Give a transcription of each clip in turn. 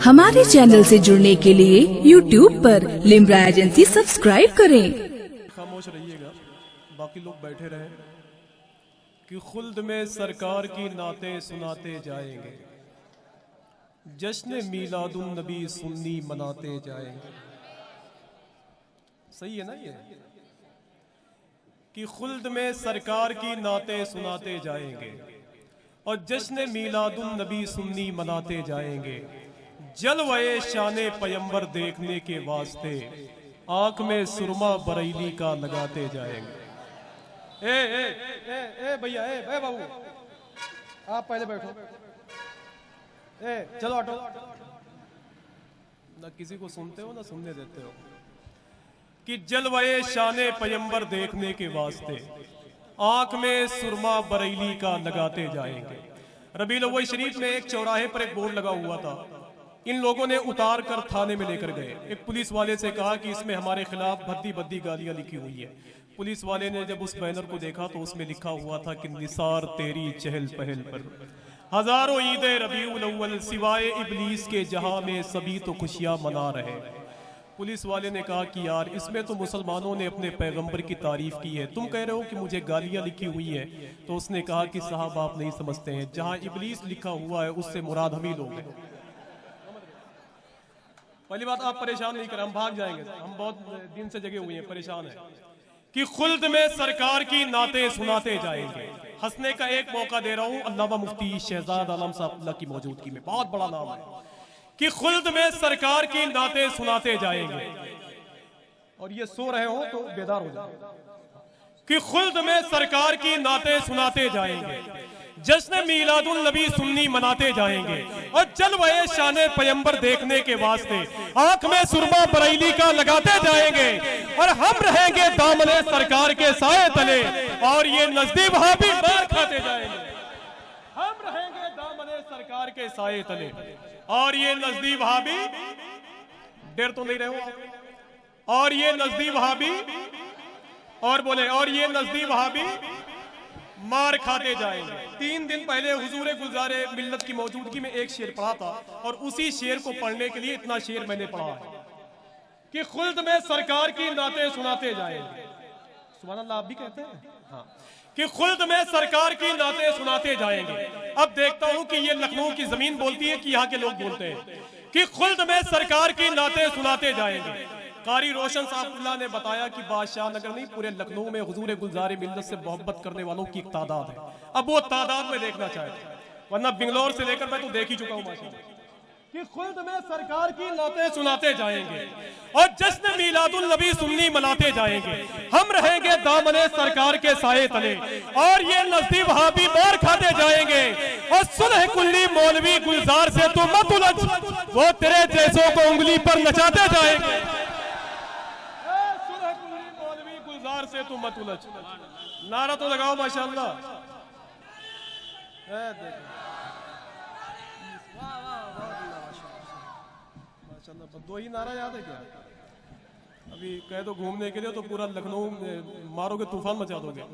हमारे चैनल से जुड़ने के लिए YouTube पर लिम्रा एजेंसी सब्सक्राइब करें। खामोश रहिएगा, बाकी लोग बैठे रहे कि खुल्द में सरकार की नाते सुनाते जाएंगे, जश्न मीलादुन नबी सुन्नी मनाते जाएंगे। सही है ना ये कि खुल्द में सरकार की नाते सुनाते जाएंगे और जश्न मीलादुन नबी सुन्नी मनाते जाएंगे। जलवाए शाने पैगंबर देखने के वास्ते आंख में सुरमा बरेली का लगाते जाएंगे। ए ए ए ए भैया, ए बाबू, आप पहले बैठो। ए चलो ऑटो। ना किसी को सुनते हो ना सुनने देते हो कि जलवाए शाने पैगंबर देखने के वास्ते आंख में सुरमा बरेली का लगाते जाएंगे। रबीउल अव्वल शरीफ में एक चौराहे पर एक बोर्ड लगा हुआ था। इन लोगों ने उतार कर थाने में लेकर गए। एक पुलिस वाले से कहा कि इसमें हमारे खिलाफ भद्दी भद्दी गालियां लिखी हुई है। पुलिस वाले ने जब उस बैनर को देखा तो उसमें लिखा हुआ था कि निसार तेरी चहल पहल पर हजारों ईद रबीउल अव्वल सिवाय इबलीस के जहां में सभी तो खुशियां मना रहे। पुलिस वाले ने कहा कि यार इसमें तो मुसलमानों ने अपने पैगंबर की तारीफ की है, तुम कह रहे हो कि मुझे गालियां लिखी हुई है। तो उसने कहा कि साहब आप नहीं समझते हैं, जहां इबलीस लिखा हुआ है उससे मुराद हम ही लोग हैं। पहली बात, आप परेशान नहीं करें, हम भाग जाएंगे, हम बहुत दिन से जगे हुए हैं, परेशान है कि खुल्द में सरकार की नाते सुनाते जाएंगे। हंसने का एक मौका दे रहा हूं अल्लामा मुफ्ती शहजाद आलम साहब की मौजूदगी में, बहुत बड़ा नाम है कि खुल्द में सरकार की नाते सुनाते जाएंगे। और ये सो रहे हो तो बेदार हो जाए कि खुल्द में सरकार की नाते सुनाते जाएंगे, जश्न मीलादुन नबी सुन्नी मनाते जाएंगे और जलवाए शाने पैगंबर देखने के वास्ते आंख में सुरमा बरेली का लगाते जाएंगे और हम रहेंगे दामने सरकार के साए तले और ये नजदी वहां भी मार खाते जाएंगे। हम रहेंगे दामने सरकार के साए तले और ये नजदी वहां भी, डर तो नहीं रहे हो, और ये नजदी वहां भी, और बोले और ये नजदी वहां भी मार खाते जाएंगे। 3 दिन पहले हुजूर गुलजारे मिल्लत की मौजूदगी में एक शेर पढ़ा था और उसी शेर को पढ़ने के लिए इतना शेर मैंने पढ़ा है कि खुल्द में सरकार की नाते सुनाते जाएंगे। सुभान अल्लाह, आप भी कहते हैं हाँ कि खुल्द में सरकार की नाते सुनाते जाएंगे। अब देखता हूं कि ये लखनऊ की जमीन बोलती है कि यहाँ के लोग बोलते हैं कि खुल्द में सरकार की नाते सुनाते जाएंगे। कारी रोशन साहब ने बताया कि बादशाह नगर नहीं, पूरे लखनऊ में हुजूर गुलजारे मिल्लत से मोहब्बत करने वालों की एक तादाद है। अब वो तादाद में देखना चाहते हैं, वरना बेंगलोर से लेकर मैं तो देख ही चुका हूं माशाअल्लाह कि खुल्द में सरकार की नाते सुनाते जाएंगे और जश्न मीलादुल नबी सुन्नी मनाते जाएंगे। हम रहेंगे दामने सरकार के साए तले और ये नजदी वहां भी मार खाते जाएंगे और सुलह कुल्ली मौलवी गुलजार से तो मत उलझ, वो तेरे जैसों को उंगली पर नचाते जाएंगे। से तू मत उलझ, नारा तो लगाओ माशाअल्लाह। माशाअल्लाह, दो ही नारा याद है क्या? अभी कह दो घूमने के लिए तो पूरा लखनऊ मारोगे, तूफान मचा दोगे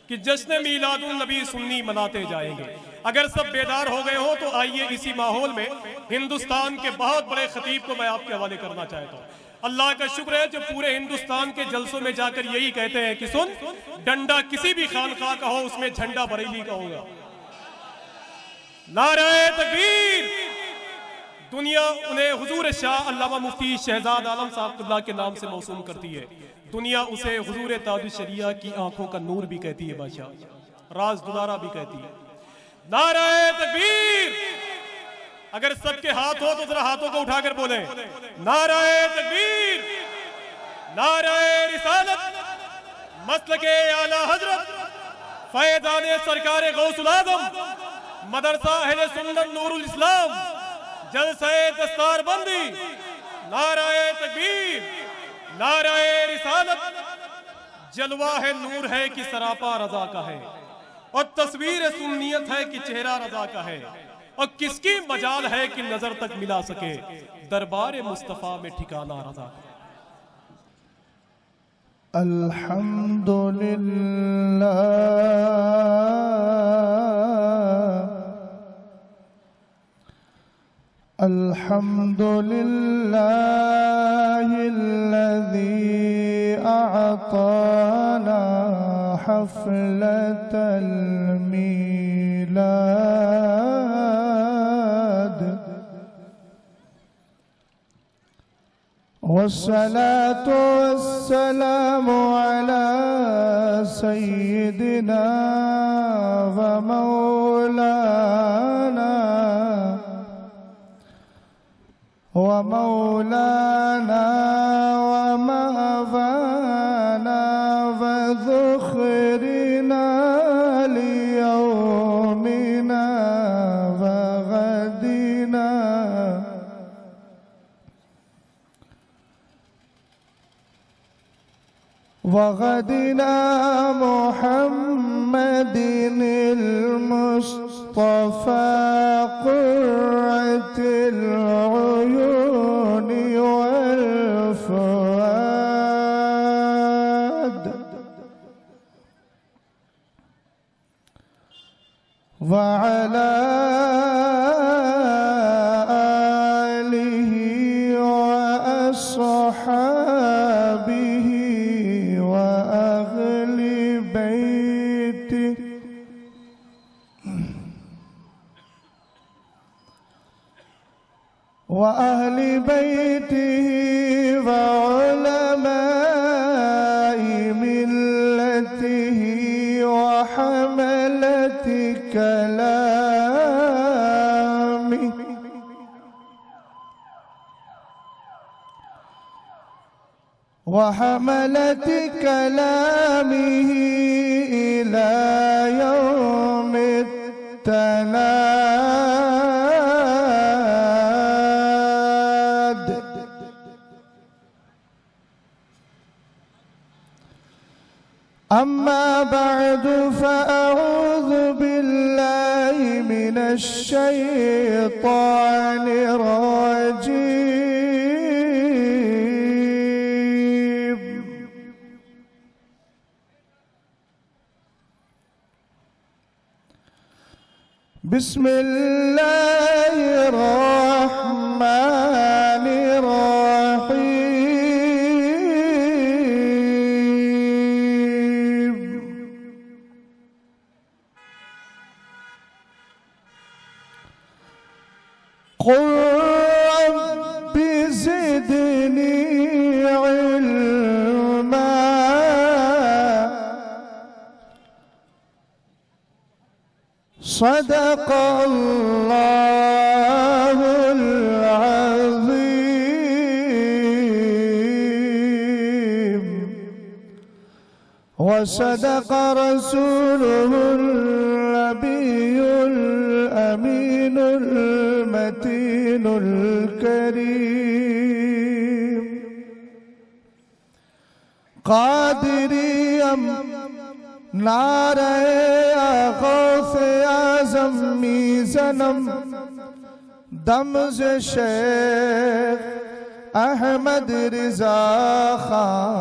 कि जश्न मीलादुन नबी सुन्नी मनाते जाएंगे। अगर सब बेदार हो गए हो तो आइए इसी माहौल में हिंदुस्तान के बहुत बड़े खतीब को मैं आपके हवाले करना चाहता हूँ। अल्लाह का शुक्र है जो पूरे हिंदुस्तान के जलसों में जाकर यही कहते हैं कि सुन, डंडा किसी भी खानका का हो उसमें झंडा बरेली का होगा। नारे तकबीर। दुनिया उन्हें हुजूर शाह अल्लामा मुफ्ती शहजाद आलम साहब के नाम से मौसूम करती है। दुनिया उसे हुजूर ताजुश शरिया की आंखों का नूर भी कहती है, बादशाह राज दुलारा भी कहती है। नारे तकबीर। अगर सबके हाथ हो तो जरा हाथों को उठाकर बोले नारे तकबीर, नारे रिसालत, मसलके आला हजरत, फैज़ाने सरकारे गौसुल आज़म, मदरसा अहले सुन्नत नूरुल इस्लाम, जलसे दस्तार बंदी। नारे तकबीर, नारे रिसालत। जलवा है नूर है कि सरापा रजा का है और तस्वीर सुन्नियत है कि चेहरा रजा का है और किसकी मजाल है कि नजर तक मिला सके दरबार मुस्तफा में ठिकाना रजा। अल्हम्दुलिल्लाह, अल्हम्दुलिल्लाहिल्लज़ी अअताना हफ़्लतल मीलाद वस्सलातु वस्सलामु अला सय्यिदिना व मौलाना व महवाना व ज़ुख़रिना लियौमिना व गदिना वग़दिना मुहम्मदिनिल मुस्तफ़ा क़ुर्रतिल उयूनि वल फ़ुआद व अला आलिहि व अस्हाबिहि व अहली बैतिही व उलमाई मिल्लतिही व हमलति कलामी व हमलति कलामिही इला यौमित तनाद अम्मा बअदु फ़अऊज़ु बिल्लाहि मिनश शैतानिर रजीम बिस्मिल्लाहिर रहमानिर रहीम क़ुल रब्बि ज़िदनी इल्मा सदक़ल्लाहुल अज़ीम व सदक़ रसूलुहुल नबियुल अमीनुल मतीनुल करीम क़ादिरियम नारे गौसे आज़म मीज़नम दमज़ शेख अहमद रिज़ा खां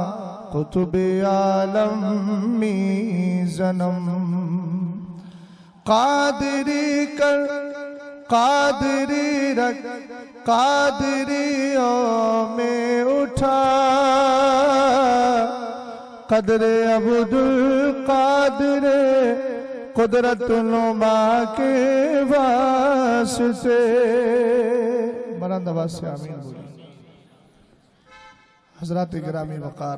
कुतुब आलम मीज़नम क़ादिरी कर क़ादिरी रख क़ादिरियों में उठा क़द्रे अब्दुल क़ादिर कुदरतुनुमा के वास्ते बुलंद आवाज़ से आमीन बोलिए। हज़रात गिरामी वक़ार,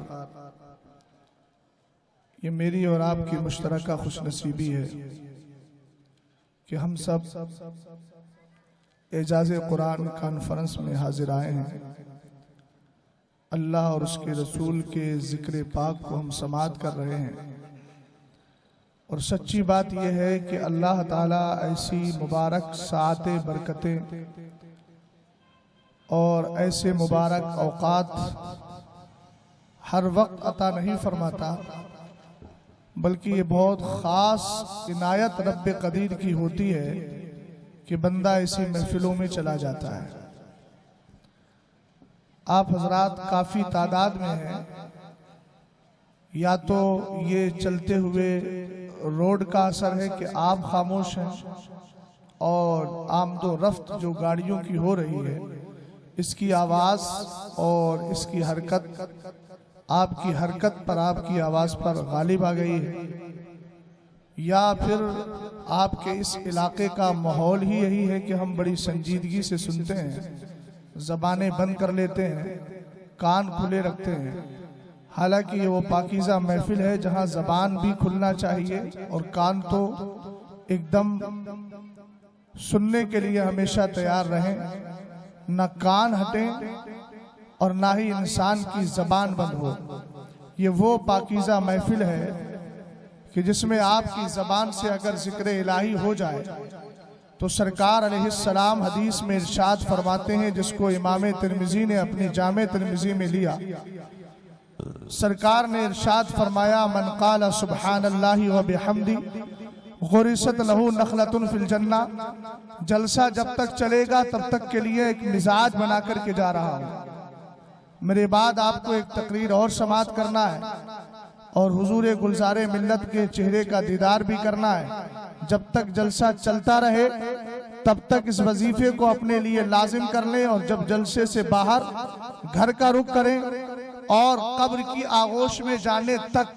ये मेरी और आपकी मुश्तरका खुशनसीबी है कि हम सब एजाज़े कुरान कॉन्फ्रेंस में हाजिर आए हैं। अल्लाह और उसके रसूल के ज़िक्र पाक को हम समाअत कर रहे हैं और सच्ची बात यह है कि अल्लाह ताला ऐसी मुबारक साते बरकतें और ऐसे मुबारक औकात हर वक्त अता नहीं फरमाता, बल्कि ये बहुत ख़ास इनायत रब्ब कदीर की होती है कि बंदा ऐसी महफिलों में चला जाता है। आप हजरात काफ़ी तादाद में हैं, या तो ये चलते हुए रोड का असर है कि आप खामोश हैं, और आमदो रफ्त जो गाड़ियों की हो रही है, इसकी आवाज़ और इसकी हरकत आपकी हरकत पर, आपकी आवाज़ पर गालिब आ गई है, या फिर आपके इस इलाके का माहौल ही यही है कि हम बड़ी संजीदगी से सुनते हैं, ज़बानें बंद कर लेते हैं, कान खुले रखते हैं। हालांकि ये वो पाकीज़ा महफिल है जहां ज़बान भी खुलना चाहिए और कान तो एकदम सुनने के लिए हमेशा तैयार रहें, न कान हटें और ना ही इंसान की ज़बान बंद हो। ये वो पाकीज़ा महफिल है कि जिसमें आपकी ज़बान से अगर ज़िक्र इलाही हो जाए तो सरकार अलैहिस्सलाम हदीस में इरशाद फरमाते हैं, जिसको इमाम तिरमिज़ी ने अपनी जामे तिरमिज़ी में लिया। सरकार ने इरशाद फरमाया, मन क़ाल सुब्हानल्लाहि व बिहम्दी गुरिसत लहू नखलतुन फिल जन्ना। जलसा जब तक चलेगा तब तक के लिए एक मिजाज बना करके जा रहा हूँ। मेरे बाद आपको एक तकरीर और समाअत करना है और हुजूर गुलज़ारे मिल्लत के चेहरे का दीदार भी करना है। जब तक जलसा चलता रहे तब तक इस वजीफे को अपने लिए लाजिम कर लें, और जब जलसे से बाहर घर का रुख करें और कब्र की आगोश में जाने तक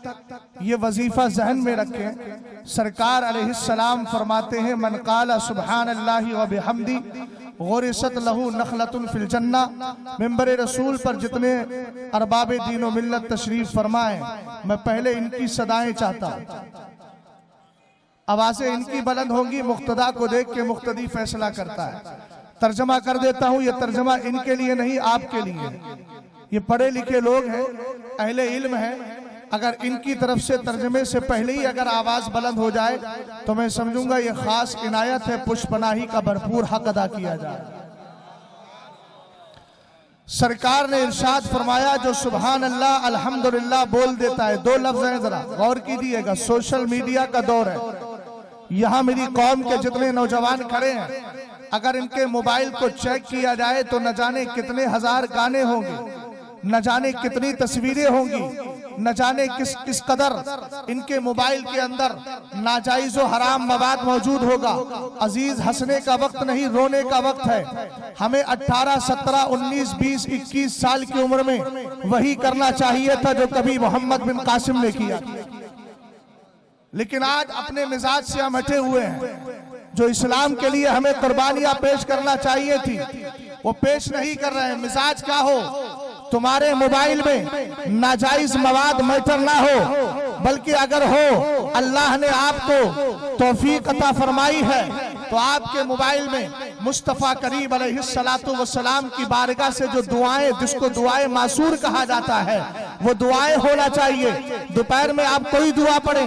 ये वजीफा जहन में रखें। सरकार अलैहिस्सलाम फरमाते हैं, मन क़ाल सुब्हानल्लाहि व बिहम्दी गुरिसत लहू नखलतुन फिल जन्ना। मिंबर रसूल पर जितने अरबाब दीन व मिल्लत तशरीफ फरमाए, मैं पहले इनकी सदाएं चाहता हूं। आवाजें इनकी बुलंद होंगी, मुक्तदा को देख के मुक्तदी फैसला करता है। तर्जमा कर देता हूं, यह तर्जमा इनके लिए नहीं आपके लिए। ये पढ़े लिखे लोग हैं, अहले इल्म हैं। अगर इनकी तरफ से तर्जमे से पहले ही अगर आवाज बुलंद हो जाए तो मैं समझूंगा ये खास इनायत है, पुष्पनाही का भरपूर हक अदा किया जाए। सरकार ने इरशाद फरमाया, जो सुभान अल्लाह अल्हम्दुलिल्लाह बोल देता है, दो लफ्ज हैं, जरा गौर कीजिएगा। सोशल मीडिया का दौर है, यहाँ मेरी कौम के जितने नौजवान खड़े हैं, अगर इनके मोबाइल को चेक किया जाए तो न जाने कितने हजार गाने होंगे, न जाने कितनी तस्वीरें होंगी, न जाने किस कदर इनके मोबाइल के अंदर नाजायज और हराम मवाद मौजूद होगा। अजीज, हंसने का वक्त नहीं, रोने का वक्त है। हमें 18, 17, 19, 20, 21 साल की उम्र में वही करना चाहिए था जो कभी मोहम्मद बिन कासिम ने किया, लेकिन आज अपने मिजाज से हम हटे हुए हैं। जो इस्लाम के लिए हमें कुर्बानियां पेश करना चाहिए थी वो पेश नहीं कर रहे हैं। मिजाज क्या हो, तुम्हारे मोबाइल में नाजायज मवाद मैटर ना हो, बल्कि अगर हो, अल्लाह ने आपको तौफीक अता फरमाई है तो आपके मोबाइल में मुस्तफ़ा करीम अलैहिस्सलातु वस्सलाम की बारगाह से जो दुआएं, जिसको दुआएं मासूर कहा जाता है, वो दुआएं होना चाहिए। दोपहर में आप कोई दुआ पढ़ें,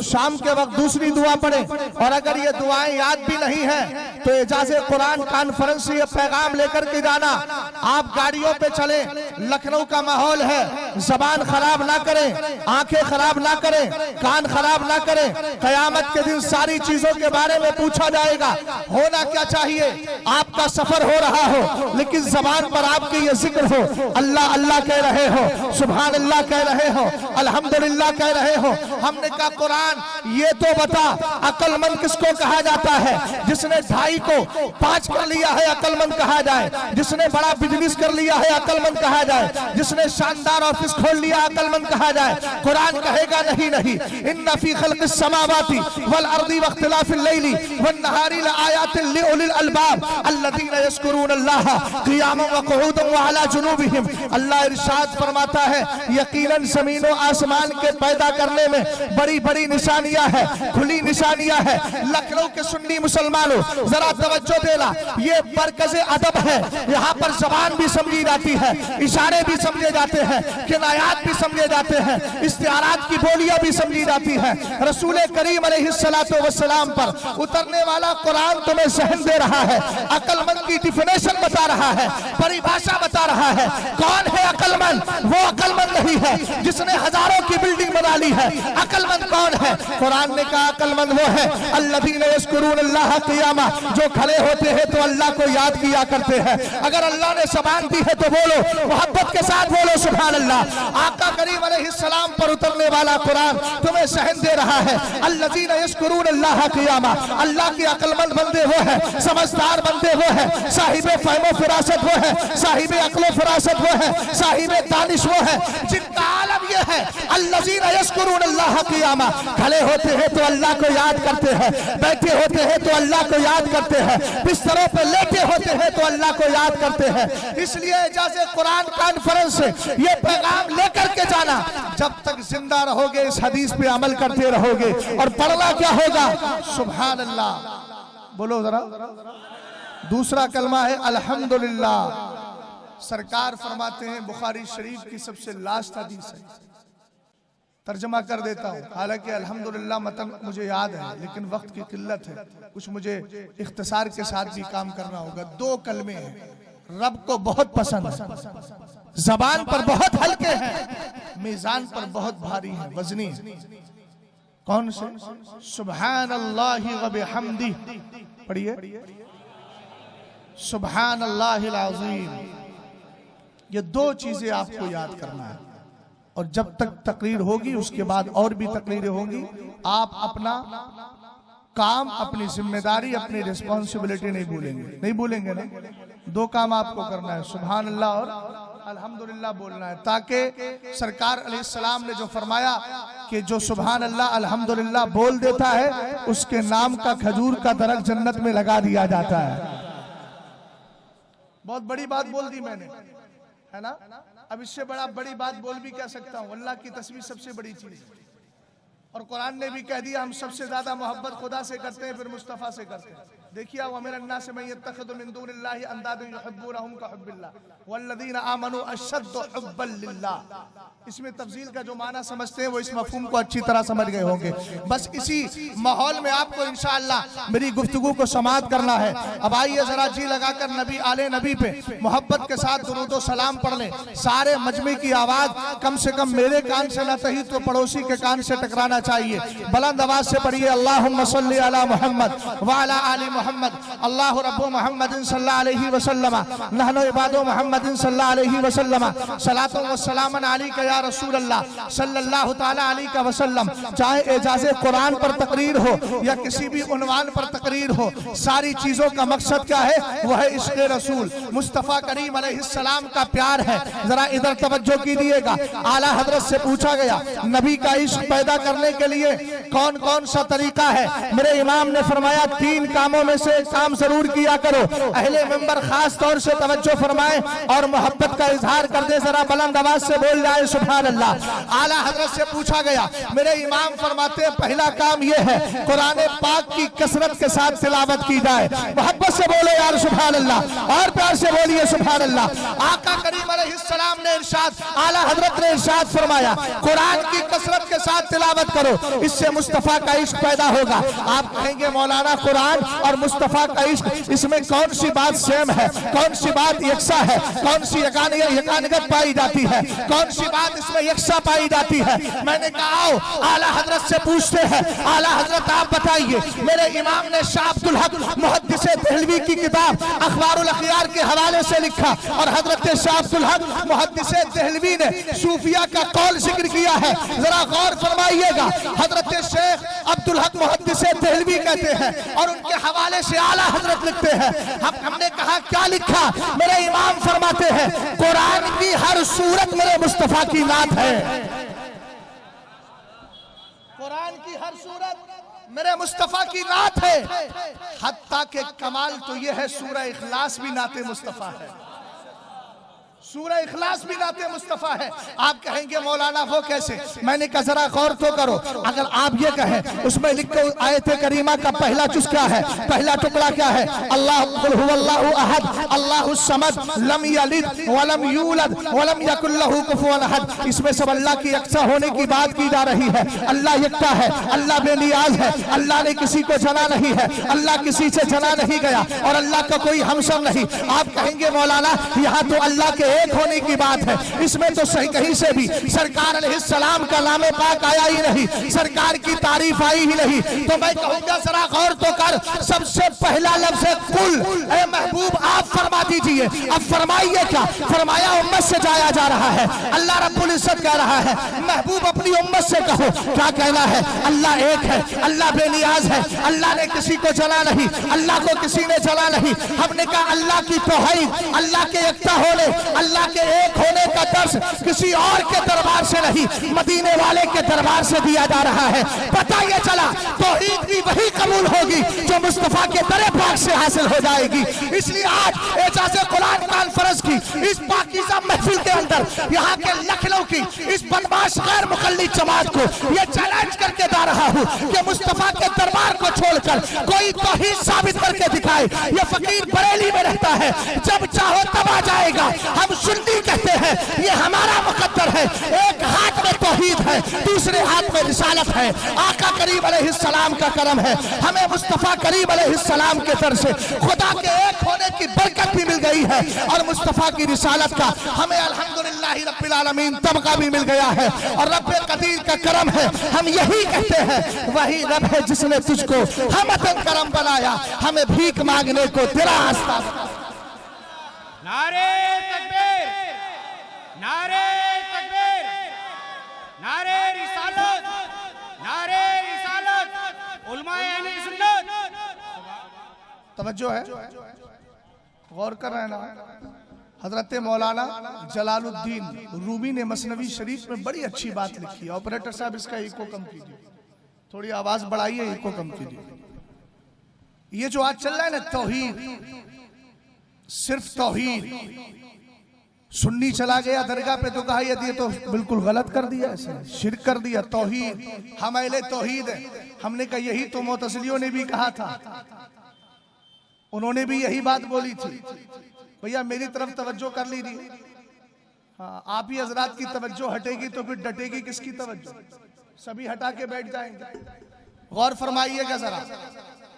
शाम के वक्त दूसरी दुआ पढ़ें, और अगर ये दुआएं याद भी नहीं है तो एजाज़े कुरान कॉन्फ्रेंस से ये पैगाम लेकर के जाना। आप गाड़ियों पे चले, लखनऊ का माहौल है, जबान खराब ना करें, आंखें खराब ना करें, कान खराब ना करें। कयामत के दिन सारी चीजों के बारे में पूछा जाएगा। होना क्या चाहिए, आपका सफर हो रहा हो लेकिन जबान पर आपके ये जिक्र हो, अल्लाह अल्लाह कह रहे हो, सुभान अल्लाह कह रहे हो, अल्हम्दुलिल्लाह कह रहे हो। हमने कहा कुरान ये तो बता, अक्लमंद किसको कहा जाता है? जिसने 2.5 को 5 कर लिया है अक्लमंद कहा जाए, जिसने बड़ा बिजनेस कर लिया है अक्लमंद कहा जाए, जिसने शानदार ऑफिस खोल लिया अक्लमंद कहा जाए। कुरान कहेगा नहीं नहीं, इन्ना फी खल्क़िस समावाति वल अर्दी वख्तिलाफिल लैली वन नहारी लआयातिन लिउलिल अलबाब अल्लज़ीना यज़कुरूनल्लाह क़ियामन व क़ुऊदन व अला जुनूबिहिम। अल्लाह इरशाद फरमाता है, यकीनन ज़मीन और आसमान के पैदा करने में बड़ी बड़ी निशानियां है, खुली निशानियां है। लखनऊ के सुन्नी मुसलमानों जरा तवज्जो देना, ये मरकज़े अदब है, यहाँ पर जबान भी समझी जाती है, इशारे भी समझे जाते हैं, किनायात भी समझे जाते हैं, इस्तिआरात की बोलियां भी समझी जाती है। रसूल करीम अलैहिस्सलातु वस्सलाम पर उतरने वाला कुरान तुम्हें ज़हन दे रहा है, अक्लमंद की डिफिनेशन बता रहा है, परिभाषा बता रहा है। कौन है अक्लमंद? वो अकलमंद नहीं है जिसने हजारों की बिल्डिंग बना ली है। अकलमंद कौन है? कुरान ने कहा अकलमंद वो है अल्लज़ीना यज़कुरूनल्लाह क़ियामा, जो खड़े होते हैं तो अल्लाह को याद किया करते हैं। अगर अल्लाह ने ज़बान दी है तो बोलो, मोहब्बत के साथ बोलो सुभान अल्लाह। आका करीम अलैहिस्सलाम पर उतरने वाला कुरान तुम्हें सहन दे रहा है। अल्लज़ीना यज़कुरूनल्लाह क़ियामा, अल्लाह के अकलमंद बंदे वो है, समझदार बंदे वो है, साहिबे फ़हम फ़िरासत वो है, साहिबे अक्ल फ़िरासत वो है, साहिबे दानिश वो है जिनका आलम ये है अल्लज़ीना यज़कुरूनल्लाह क़ियामा। खड़े होते हैं तो अल्लाह को याद करते हैं, बैठे होते हैं तो अल्लाह को याद करते हैं, बिस्तरों पे लेटे होते हैं तो अल्लाह को याद करते हैं। इसलिए इजाज़े कुरान कॉन्फ्रेंस से ये पैगाम लेकर के जाना, जब तक जिंदा रहोगे इस हदीस पे अमल करते रहोगे। और पढ़ना क्या होगा? सुभान अल्लाह बोलो जरा। दूसरा कलमा है अल्हम्दुलिल्लाह। सरकार फरमाते हैं, बुखारी शरीफ की सबसे लास्ट हदीस है, तर्जमा कर देता हूँ, हालांकि अल्हम्दुलिल्लाह मतन मुझे याद है लेकिन वक्त की किल्लत है, कुछ मुझे इख्तिसार के साथ भी काम करना होगा। दो कलमे हैं, रब को बहुत पसंद है, जबान पर बहुत हल्के हैं, मीजान पर बहुत भारी है, वजनी है। कौन से? सुब्हानल्लाहि व बिहम्दी, पढ़िए सुब्हानल्लाहिल अज़ीम। ये दो चीजें आपको याद करना है, और जब तक तकरीर होगी उसके बाद और भी तकरीरें होंगी। आप अपना काम, अपनी जिम्मेदारी, अपनी रिस्पॉन्सिबिलिटी नहीं भूलेंगे, नहीं भूलेंगे ना। दो काम आपको करना है, सुभान अल्लाह और अल्हम्दुलिल्लाह बोलना है, ताकि सरकार अलैहिस्सलाम ने जो फरमाया कि जो सुभान अल्लाह अल्हम्दुलिल्लाह बोल देता है उसके नाम का खजूर का दरख्त जन्नत में लगा दिया जाता है। बहुत बड़ी बात बोल दी मैंने, है ना। अब इससे बड़ी बात बोल भी क्या सकता हूँ। अल्लाह की तस्वीर सबसे बड़ी चीज है, और कुरान ने भी कह दिया हम सबसे ज्यादा मोहब्बत खुदा से करते हैं, फिर मुस्तफ़ा से करते हैं। देखिए वमिन अन्नास मन यत्तखिज़ु मिन दूनिल्लाहि अंदादन युहिब्बूनहुम कहुब्बिल्लाह वल्लज़ीना आमनू अशद्दु हुब्बन लिल्लाह। इसमें तफसील का जो माना समझते हैं वो इस मफ़हूम को अच्छी तरह समझ गए होंगे। बस इसी माहौल में आपको इंशाअल्लाह मेरी गुफ्तगू को समाअत करना है। अब आइए जरा जी लगाकर नबी आले नबी पे मोहब्बत के साथ दुरूद व सलाम पढ़ लें। सारे मजमे की आवाज कम से कम मेरे कान से न सही तो पड़ोसी के कान से टकराना चाहिए। बुलंद आवाज से पढ़िए अल्लाहुम्मा सल्ली अला मुहम्मद व अला आलि मुहम्मद अल्लाहु रब्बु मुहम्मदिन सल्लल्लाहु अलैहि वसल्लम नहनु इबादु मुहम्मदिन सल्लल्लाहु अलैहि वसल्लम सलातु व सलामन अलैका या रसूल अल्लाह सल्लल्लाहु तआला अलैहि वसल्लम। चाहे एजाज़े कुरान पर तकरीर हो या किसी भी उन्वान पर तकरीर हो, सारी चीजों का मकसद क्या है? वह है इश्क़ रसूल मुस्तफ़ा करीम अलैहिस्सलाम का प्यार है। जरा इधर तवज्जो कीजिएगा। आला हजरत से पूछा गया नबी का इश्क पैदा करने के लिए कौन कौन सा तरीका है? मेरे इमाम ने फरमाया तीन कामों में से एक काम जरूर किया करो। अहले मिंबर खास तौर से तवज्जो फरमाए और मोहब्बत का इजहार कर दे। जरा बुलंद आवाज से बोल जाए सुभान अल्लाह। आला हजरत से पूछा गया, मेरे इमाम फरमाते हैं पहला काम यह है कुरान पाक की कसरत के साथ तिलावत की जाए। मोहब्बत से बोले यार सुभान अल्लाह, और प्यार से बोलिए सुभान अल्लाह। आका करीम अलैहिस्सलाम ने इरशाद, आला हजरत ने इरशाद फरमाया कुरान की कसरत के साथ तिलावत करो, इससे मुस्तफा का इश्क पैदा होगा। आप कहेंगे मौलाना कुरान और मुस्तफा का इश्क इसमें कौन सी बात सेम है, कौन सी बात यकसा है, कौन सी यकानियत पाई जाती है, कौन सी बात इसमें यकसा पाई जाती है? मैंने कहा आओ आला हजरत से पूछते हैं। आला हजरत आप बताइए। मेरे इमाम ने शाह अब्दुल हक मुहद्दिसे देहलवी की किताब अखबारुल अखयार के हवाले से लिखा, और हजरत शाह अब्दुल हक मुहद्दिसे देहलवी ने सूफिया का कौल जिक्र किया है। जरा गौर फरमाइएगा। हजरत शेख अब्दुल हक मुहद्दिसे देहलवी कहते हैं और उनके हवाले से आला हजरत लिखते हैं। हमने कहा क्या लिखा? मेरे इमाम फरमाते हैं कुरान की हर सूरत मेरे मुस्तफा की नात है। कुरान की हर सूरत मेरे मुस्तफा की नात है। हत्ता के कमाल तो यह है सूरह इखलास भी नाते मुस्तफा है, सूरह इखलास भी नाते मुस्तफा है। आप कहेंगे मौलाना वो कैसे? मैंने कहा जरा गौर तो करो। अगर आप ये कहें उसमें लिखो आयत करीमा का पहला जुज क्या है, पहला टुकड़ा क्या है? अल्लाह कुल हुवल्लाहु अहद अल्लाहुस समद लम यलिद वलम यूलद वलम यकुल लहू कुफुवन अहद। इसमें सब अल्लाह की यकसा होने की बात की जा रही है। अल्लाह यकता है, अल्लाह बेनियाज है, अल्लाह ने किसी को जना नहीं है, अल्लाह किसी से जना नहीं गया और अल्लाह का कोई हमसम नहीं। आप कहेंगे मौलाना यहाँ तो अल्लाह के एक होने की बात है, इसमें तो सही कहीं से भी सरकार अलैहिस्सलाम का नाम पाक आया ही नहीं, सरकार की तारीफ आई ही नहीं। तो मैं कहूंगा जरा गौर तो कर, सबसे पहला लफ्ज़ है कुल। ए महबूब आप फरमा दीजिए। अब फरमाइए क्या फरमाया? उम्मत से जाया जा रहा है। अल्लाह रब्बुल इज्जत कह रहा है महबूब अपनी उम्मत से कहो, क्या कहना है? अल्लाह एक है, अल्लाह बेनियाज है, अल्लाह ने किसी को जला नहीं, अल्लाह को किसी ने जला नहीं। हमने कहा अल्लाह की तौहीद, अल्लाह के एकता होने, अल्लाह के एक होने का दर्श किसी और के दरबार से नहीं, मदीने वाले के दरबार से दिया जा रहा है। पता ये चला तौहीद भी वही कबूल होगी जो मुस्तफा के दरे पाक से हासिल हो जाएगी। इसलिए आज एजाज़े कुरान कॉन्फ्रेंस की इस पाकीज़ा महफिल के अंदर यहाँ के लखनऊ की इस बदमाश गैर मुकल्लिद जमात को ये चैलेंज करके दा रहा हूँ कि मुस्तफा के दरबार को छोड़कर कोई तौहीद साबित करके दिखाए। ये फकीर बरेली में रहता है, जब चाहो तब आ जाएगा। हम सुन्नी कहते हैं, ये हमारा मुकद्दर है। एक हाथ में तौहीद है, दूसरे हाथ में रिसालत है। आका करीम अलैहिस्सलाम का करम है, हमें मुस्तफा करीम अलैहिस्सलाम के दर से खुदा के एक होने की बरकत भी मिल गई है और मुस्तफा की रिसालत का हमें अल्हम्दुलिल्लाह रब्बिल आलमीन तमगा भी मिल गया है। और रब्बे कदीर का करम है, हम यही कहते हैं वही रब है जिसने तुझको हमतन करम बनाया, हमें भीख मांगने को तेरा आस्था। नारे तकबीर, नारे तकबीर, नारे रिसालत, नारे रिसालत, उलमाए अहले सुन्नत। तवज्जो है, गौर कर रहे हैं ना। हजरत मौलाना जलालुद्दीन रूमी ने मसनवी शरीफ में बड़ी अच्छी बात लिखी है। ऑपरेटर साहब इसका इको कम कीजिए, थोड़ी आवाज बढ़ाइए, इको कम कीजिए। ये जो आज चल रहा है ना तौहीद, सिर्फ तौहीद, सुन्नी चला गया दरगाह पे तो कहा ये तो बिल्कुल गलत कर दिया, ऐसे शिर्क कर दिया। तौहीद, हम अहले तौहीद है। हमने कहा यही तो मुतज़िलियों ने भी कहा था, उन्होंने भी यही बात बोली थी। भैया मेरी तरफ तवज्जो कर लीजिए। हाँ, आप ही हजरात की तवज्जो हटेगी तो फिर डटेगी किसकी तवज्जो? सभी हटा के बैठ जाएंगे। गौर फरमाइएगा जरा।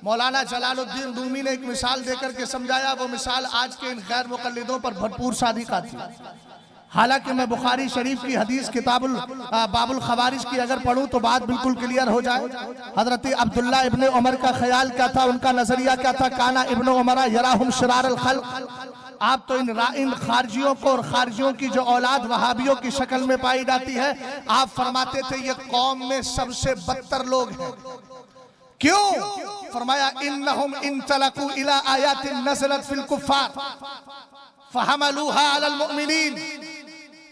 मौलाना जलालुद्दीन रूमी ने एक मिसाल देकर के समझाया, वो मिसाल आज के इन गैर मुकल्लिदों पर भरपूर सादिक आती है। हालांकि मैं बुखारी शरीफ की हदीस किताबुल बाबुल खवारिज की अगर पढ़ूं तो बात बिल्कुल क्लियर हो जाए। हजरत अब्दुल्ला इब्ने उमर का ख्याल क्या था, उनका नजरिया क्या था? काना इब्ने उमर यराहुम शरारुल खल्क। आप तो इन खारजियों को और खारजियों की जो औलाद वहाबियों की शक्ल में पाई जाती है, आप फरमाते थे ये कौम में सबसे बदतर लोग हैं। क्यों? फरमाया इन्नहुम इंतलकू इला आयातिन नज़लत फिल कुफ़ार फहमलूहा अलल मुमिनीन।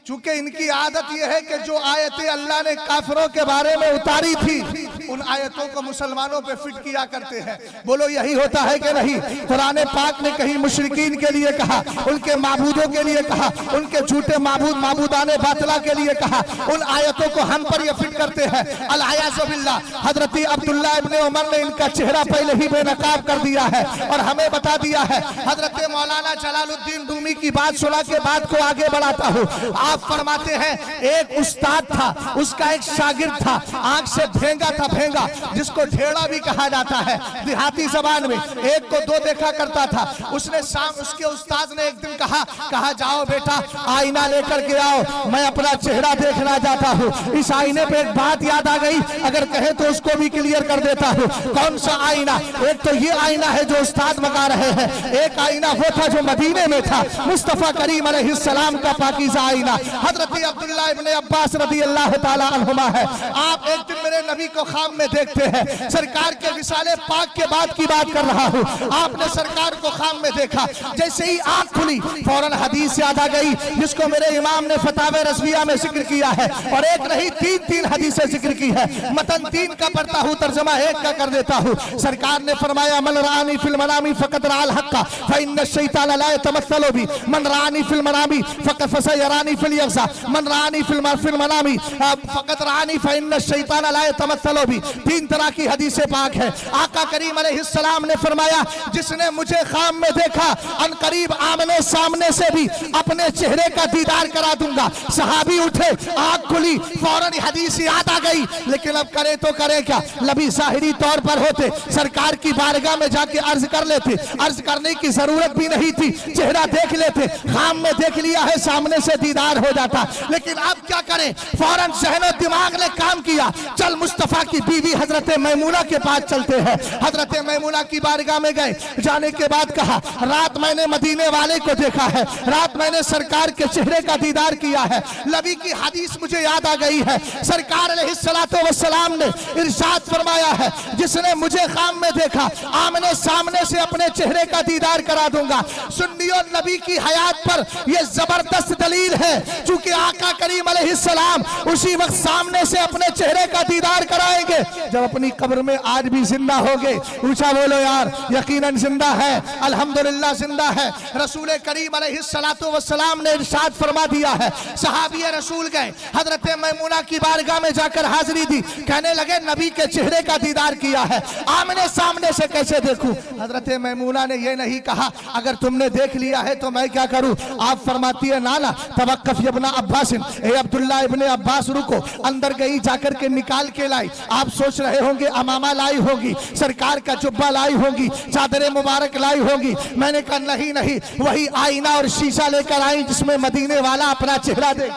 चूंकि इनकी आदत यह है कि जो आयतें अल्लाह ने काफिरों के बारे में उतारी थी, उन आयतों को मुसलमानों पे फिट किया करते हैं। बोलो यही होता है कि नहीं? कुरान पाक ने कहीं मुशरिकीन के लिए कहा, उनके माबूदों के लिए कहा, उनके झूठे माबूदाने बातिला के लिए कहा। उन आयतों को हम पर ये फिट करते हैं। अल-आयाज़ु बिल्लाह। हजरत अब्दुल्ला इब्ने उमर ने इनका चेहरा पहले ही बेनकाब कर दिया है और हमें बता दिया है। हजरत मौलाना जलालुद्दीन रूमी की बात सुना के बात को आगे बढ़ाता हूँ। आप फरमाते हैं एक उस्ताद था, उसका एक शागिर्द था, आंख से भेंगा था, भेंगा जिसको ढेड़ा भी कहा जाता है देहाती जबान में। एक को दो देखा करता था। उसने उसके उस्ताद ने एक दिन कहा जाओ बेटा आईना लेकर के आओ, मैं अपना चेहरा देखना चाहता हूँ। इस आईने पे एक बात याद आ गई, अगर कहे तो उसको भी क्लियर कर देता हूँ। कौन सा आईना? एक तो ये आईना है जो उस्ताद मगा रहे हैं, एक आईना वो था जो मदीने में था, मुस्तफा करीम अलैहिस्सलाम का पाकीज़ा आईना। हजरत अब्दुल्ला इब्ने अब्बास रज़ी अल्लाह ताला अन्हुमा है। आप एक दिन मेरे नबी को ख्वाब में देखते हैं, सरकार के विसाले पाक के बाद की बात कर रहा हूँ। आपने सरकार को ख्वाब में देखा, जैसे ही आंख खुली फौरन हदीस याद आ गई जिसको मेरे इमाम ने फतावे रज़विया में जिक्र किया है, और एक नहीं तीन हदीसें जिक्र की है। मतन 3 का पढ़ता हूँ, तर्जुमा 1 का कर देता हूँ। सरकार ने फरमाया मन रानी फिल मनामी फ़क़त राल हक़्क़ा फ़इन्न शैतान ला यतमस्सलु बी मन रानी फिल मनामी फ़क़त फसयरानी फिल यग़ज़ा मन रानी फिल मनामी फ़क़त रानी फ़इन्न शैतान ला यतमस्सलु बी। भी 3 तरह की हदीसें पाक है। आका करीम अलैहिस्सलाम ने फरमाया, जिसने मुझे ख्वाब में देखा अनकरीब आमने सामने से भी अपने चेहरे का दीदार करा दूंगा। सहाबी उठे, आंख खुली, फौरन हदीस याद आ गई, लेकिन अब करे तो करे क्या। नबी ज़ाहिरी तौर पर होते, सरकार की बारगाह में जाके अर्ज कर लेते, अर्ज करने की जरूरत भी नहीं थी, चेहरा देख लेते, ख्वाब में देख लिया है, सामने से दीदार हो जाता। लेकिन अब क्या करें, फौरन ज़हन दिमाग ने काम किया, चल मुस्तफा की बीवी हजरत मैमूना के पास चलते हैं। हजरत मैमूना की बारगाह में गए, जाने के बाद कहा, रात मैंने मदीने वाले को देखा है, रात मैंने सरकार के चेहरे का दीदार किया है। नबी की हदीस मुझे याद आ गई है, सरकार अलैहिस्सलातु वस्सलाम ने इरशाद फरमाया है, जिसने मुझे ख्वाब में देखा आमने सामने से अपने चेहरे का दीदार करा दूंगा। सुन्नियों, नबी की हयात पर यह जबरदस्त दलील है, चूंकि आका करीम अलैहिस्सलाम उसी वक्त सामने से अपने चेहरे का दीदार कराएंगे जब अपनी कब्र में आज भी जिंदा होंगे। ऊंचा बोलो यार, यकीनन जिंदा है, अल्हम्दुलिल्लाह जिंदा है। रसूल करीम अलैहिस्सलातु वस्सलाम ने इरशाद फरमा दिया है, सहाबी रसूल गए, हजरत मैमूना की बारगाह में जाकर हाजिरी दी, कहने लगे नबी के चेहरे का दीदार किया है, आमने सामने से कैसे देखूं। हजरत मैमूना ने यह नहीं कहा अगर तुमने देख लिया है तो मैं क्या करूं। आप फरमाती है, नाना तवक्कफ इब्न अब्बास, ए अब्दुल्ला इब्ने अब्बास रुको। अंदर गई, जाकर के निकाल के लाई। आप सोच रहे होंगे अमामा लाई होगी, सरकार का जुब्बा लाई होगी, चादर मुबारक लाई होगी। मैंने कहा नहीं नहीं, वही आईना और शीशा लेकर आई जिसमें मदीने वाला अपना चेहरा देख।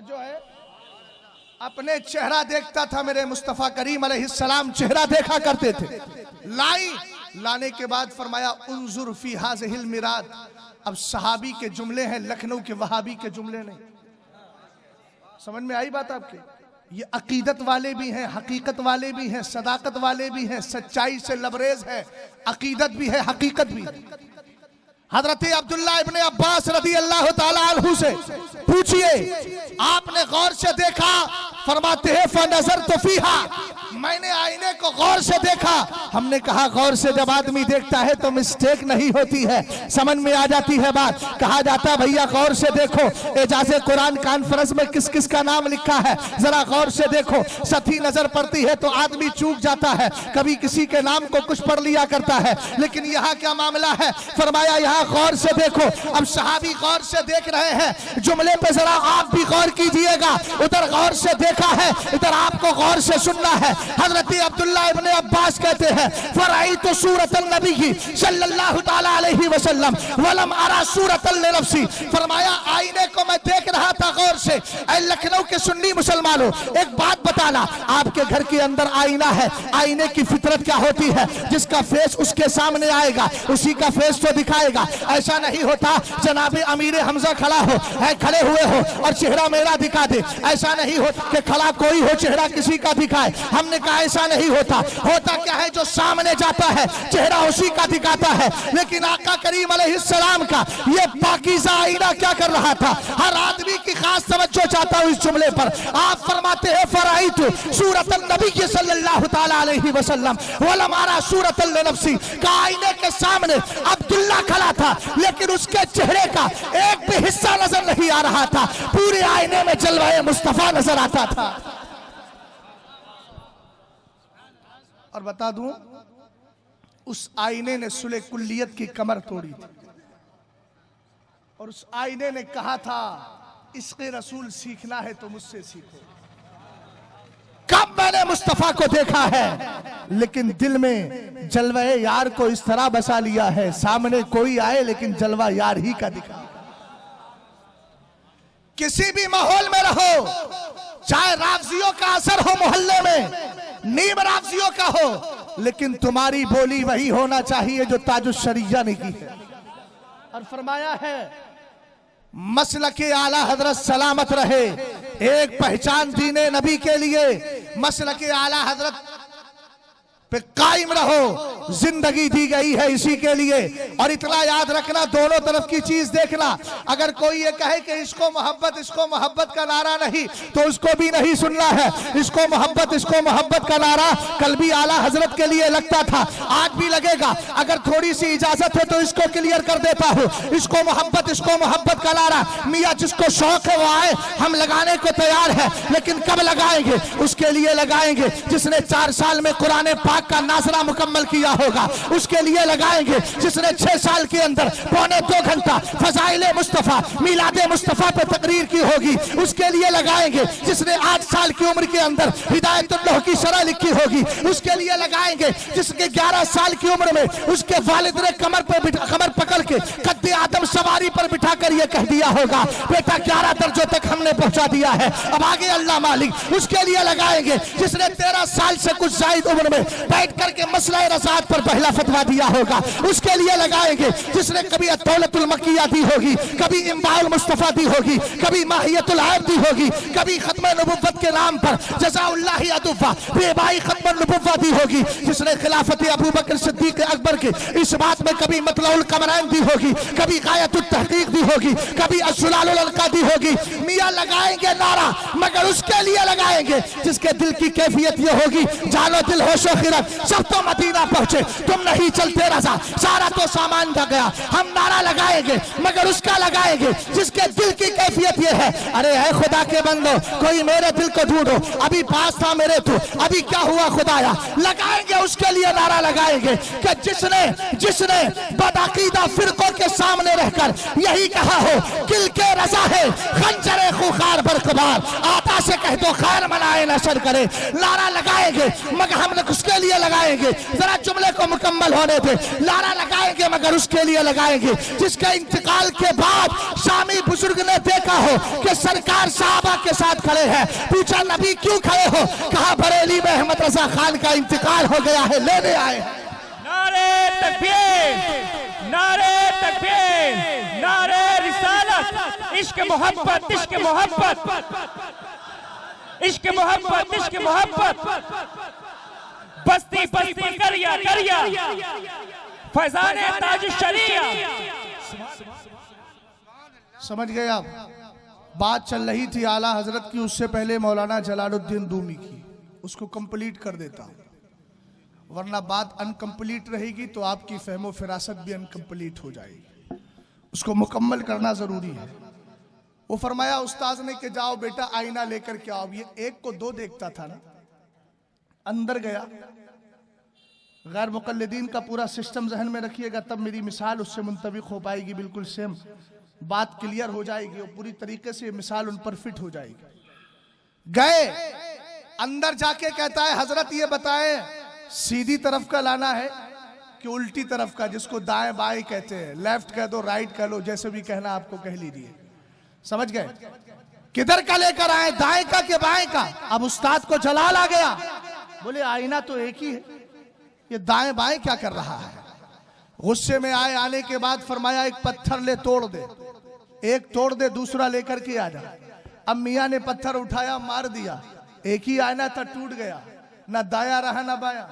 जो है अपने चेहरा देखता था, मेरे मुस्तफा करीम अलैहिस्सलाम चेहरा देखा करते थे। लाई, लाने के बाद फरमाया उन्जुर फी हाज़िहिल मिराद। अब सहाबी के जुमले हैं, लखनऊ के वहाबी के जुमले नहीं। समझ में आई बात आपके? ये अकीदत वाले भी हैं, हकीकत वाले भी हैं, सदाकत वाले भी हैं, सच्चाई से लबरेज है, अकीदत भी है, हकीकत भी है। हजरत अब्दुल्ला इब्ने अब्बास रदी अल्लाह ताला अन्हु से पूछिए, आपने गौर से देखा? फरमाते हैं फनज़र तो फीहा, मैंने आईने को गौर से देखा। हमने कहा गौर से जब आदमी देखता है तो मिस्टेक नहीं होती है, समझ में आ जाती है बात। कहा जाता भैया गौर से देखो, एजाज़े कुरान कॉन्फ्रेंस में किस किस का नाम लिखा है जरा गौर से देखो। सती नजर पड़ती है तो आदमी चूक जाता है, कभी किसी के नाम को कुछ पढ़ लिया करता है, लेकिन यहाँ क्या मामला है? फरमाया यहाँ गौर से देखो। अब सहाबी गौर से देख रहे हैं, जुमले पे जरा आप भी गौर कीजिएगा। उधर गौर से देखा है, इधर आपको गौर से सुनना है। हजरत अब्दुल्ला इब्ने अब्बास कहते हैं, फराइतु सूरतन नबी सल्लल्लाहु ताला अलैहि वसल्लम वलम अरा सूरतन लिनफ्सी। फरमाया आईने को मैं देख रहा था गौर से। ऐ लखनऊ के सुन्नी मुसलमानों, एक बात बताना, आपके घर के अंदर आईना है, आईने की फितरत क्या होती है? जिसका फेस उसके सामने आएगा उसी का फेस तो दिखाएगा। ऐसा नहीं होता जनाब अमीर हमजा खड़ा हो, है खड़े हुए हो और चेहरा मेरा दिखा दे। ऐसा नहीं होता कि खड़ा कोई हो चेहरा किसी का दिखाए। हमने कहा ऐसा नहीं होता। होता क्या है, जो सामने जाता है चेहरा उसी का दिखाता है। लेकिन आका करीम अलैहिस्सलाम का ये पाकीज़ा आईना क्या कर रहा था? हर आदमी की खास तवज्जो चाहता हूं इस जुमले पर। आप फरमाते हैं फराइतु सूरतन नबी सल्लल्लाहु ताला अलैहि वसल्लम वलम अरा सूरतन लिनफ्सी। का आईने के सामने अब्दुल्ला खड़ा था, लेकिन उसके चेहरे का एक भी हिस्सा नजर नहीं आ रहा था, पूरे आईने में जलवाए मुस्तफा नजर आता था। और बता दूं, उस आईने ने सुले कुल्लियत की कमर तोड़ी थी और उस आईने ने कहा था इश्क़े रसूल सीखना है तो मुझसे सीखो। कब मैंने मुस्तफा को देखा है, लेकिन दिल में जलवा यार को इस तरह बसा लिया है, सामने कोई आए लेकिन जलवा यार ही का दिखा। किसी भी माहौल में रहो, चाहे राफजियों का असर हो मोहल्ले में, नीम राफजियों का हो, लेकिन तुम्हारी बोली वही होना चाहिए जो ताजुश शरिया ने की है। और फरमाया है मसलके आला हजरत सलामत रहे, एक पहचान दीने नबी के लिए। मसलके आला हजरत पे कायम रहो। जिंदगी दी गई है इसी के लिए। और इतना याद रखना, दोनों तरफ की चीज देखना। अगर कोई ये कहे कि इसको मोहब्बत का नारा नहीं, तो उसको भी नहीं सुनना है। इसको मोहब्बत का नारा कल भी आला हजरत के लिए लगता था, आज भी लगेगा। अगर थोड़ी सी इजाजत है तो इसको क्लियर कर देता हूँ। इसको मोहब्बत का नारा मियाँ जिसको शौक है वो आए, हम लगाने को तैयार है। लेकिन कब लगाएंगे? उसके लिए लगाएंगे जिसने 4 साल में कुरान पाक का नाजरा मुकम्मल किया होगा। उसके लिए लगाएंगे जिसने 6 साल के अंदर 1.25 घंटा फजाइले मुस्तफा मिलादे मुस्तफा पे तकरीर की होगी। उसके लिए लगाएंगे जिसने 8 साल की उम्र के अंदर हिदायतुल्लाह की शरह लिखी होगी। उसके लिए लगाएंगे जिसके 11 साल की उम्र में उसके वालिद ने कमर पकड़ के कद्दे आदम सवारी पर बिठा कर यह कह दिया होगा, बेटा 11 दर्जों तक हमने पहुंचा दिया है, अब आगे अल्लाह मालिक। उसके लिए लगाएंगे जिसने 13 साल से कुछ जायद उम्र में बैठ करके मसला रज़ात पर पहला फतवा दिया होगा। उसके लिए लगाएंगे जिसने कभी अतौलतुल मक्किया दी होगी, कभी इम्बाउल मुस्तफा दी होगी, कभी माहियतुल आयब दी होगी, कभी खत्म नबुव्वत के नाम पर जज़ाउल्लाहि अदुफ़ा बेबाई खत्म नबुव्वत दी होगी। जिसने खिलाफत अबू बकर सिद्दीक अकबर के इस बात में कभी मतलउल कमरैन दी होगी, कभी गायतुत तहकीक दी होगी, कभी असुलालुल अलका दी होगी। मियां लगाएंगे नारा, मगर उसके लिए लगाएंगे जिसके दिल की कैफियत ये होगी, जानो दिल होशो खिरत सब तो मदीना पहुंचे, तुम नहीं चलते रजा, सारा तो सामान ढक गया। हम नारा लगाएंगे मगर उसका लगाएंगे जिसके दिल की कैफियत ये है, अरे है खुदा के बंदो कोई मेरे दिल को ढूंढो, अभी पास था मेरे तो अभी क्या हुआ खुदाया। लगाएंगे उसके लिए नारा लगाएंगे कि जिसने बदअकीदा फिरकों के सामने रहकर यही कहा हो किल के रजा है खंजरे खुखार बरकबार, आता से कह दो खैर मनाए नशर करे। नारा लगाएंगे मगर हम उसके लिए लगाएंगे, जरा जुमले को मुकम्मल होने दे। नारा लगाएंगे मगर उसके लिए लगाएंगे जिसके इंतकाल के बाद शामी बुजुर्ग ने देखा हो कि सरकार साहबा के साथ खड़े हैं। पूछा नबी क्यों खड़े हो? कहा बरेली में अहमद रजा खान का इंतकाल हो गया है, लेने आए। नारे तकबीर, नारे तकबीर, नारे रिसालत, इश्क मोहब्बत, इश्क मोहब्बत, इश्क मोहब्बत, इश्क मोहब्बत, बस्ती बस्ती करिया करिया, फैजाने ताज शरिया। समझ गए आप? बात चल रही थी आला हजरत की, उससे पहले मौलाना जलालुद्दीन रूमी की, उसको कंप्लीट कर देता हूं, वरना बात अनकंप्लीट रहेगी तो आपकी फहमो फिरासत भी अनकंप्लीट हो जाएगी। उसको मुकम्मल करना जरूरी है। वो फरमाया उस्ताद ने कि जाओ बेटा आईना लेकर के आओ। ये एक को 2 देखता था ना, अंदर गया। गैर मुकल्लिदीन का पूरा सिस्टम जहन में रखिएगा, तब मेरी मिसाल उससे मुंतबिक हो पाएगी, बिल्कुल सेम बात क्लियर हो जाएगी और पूरी तरीके से मिसाल उन पर फिट हो जाएगी। गए अंदर जाके कहता है हजरत ये बताएं सीधी तरफ का लाना है कि उल्टी तरफ का, जिसको दाएं बाएं कहते हैं, लेफ्ट कह दो राइट कह लो, जैसे भी कहना आपको कह लीजिए। समझ गए? किधर का लेकर आए, दाएं का कि बाएं का? अब उस्ताद को जलाल आ गया, बोले आईना तो एक ही है, ये दाएं बाएं क्या कर रहा है? गुस्से में आने के बाद फरमाया एक पत्थर ले तोड़ दे, एक तोड़ दे दूसरा लेकर के आ जा। अब मियां ने पत्थर उठाया मार दिया, एक ही आईना था टूट गया, ना दाया रहा ना बाया।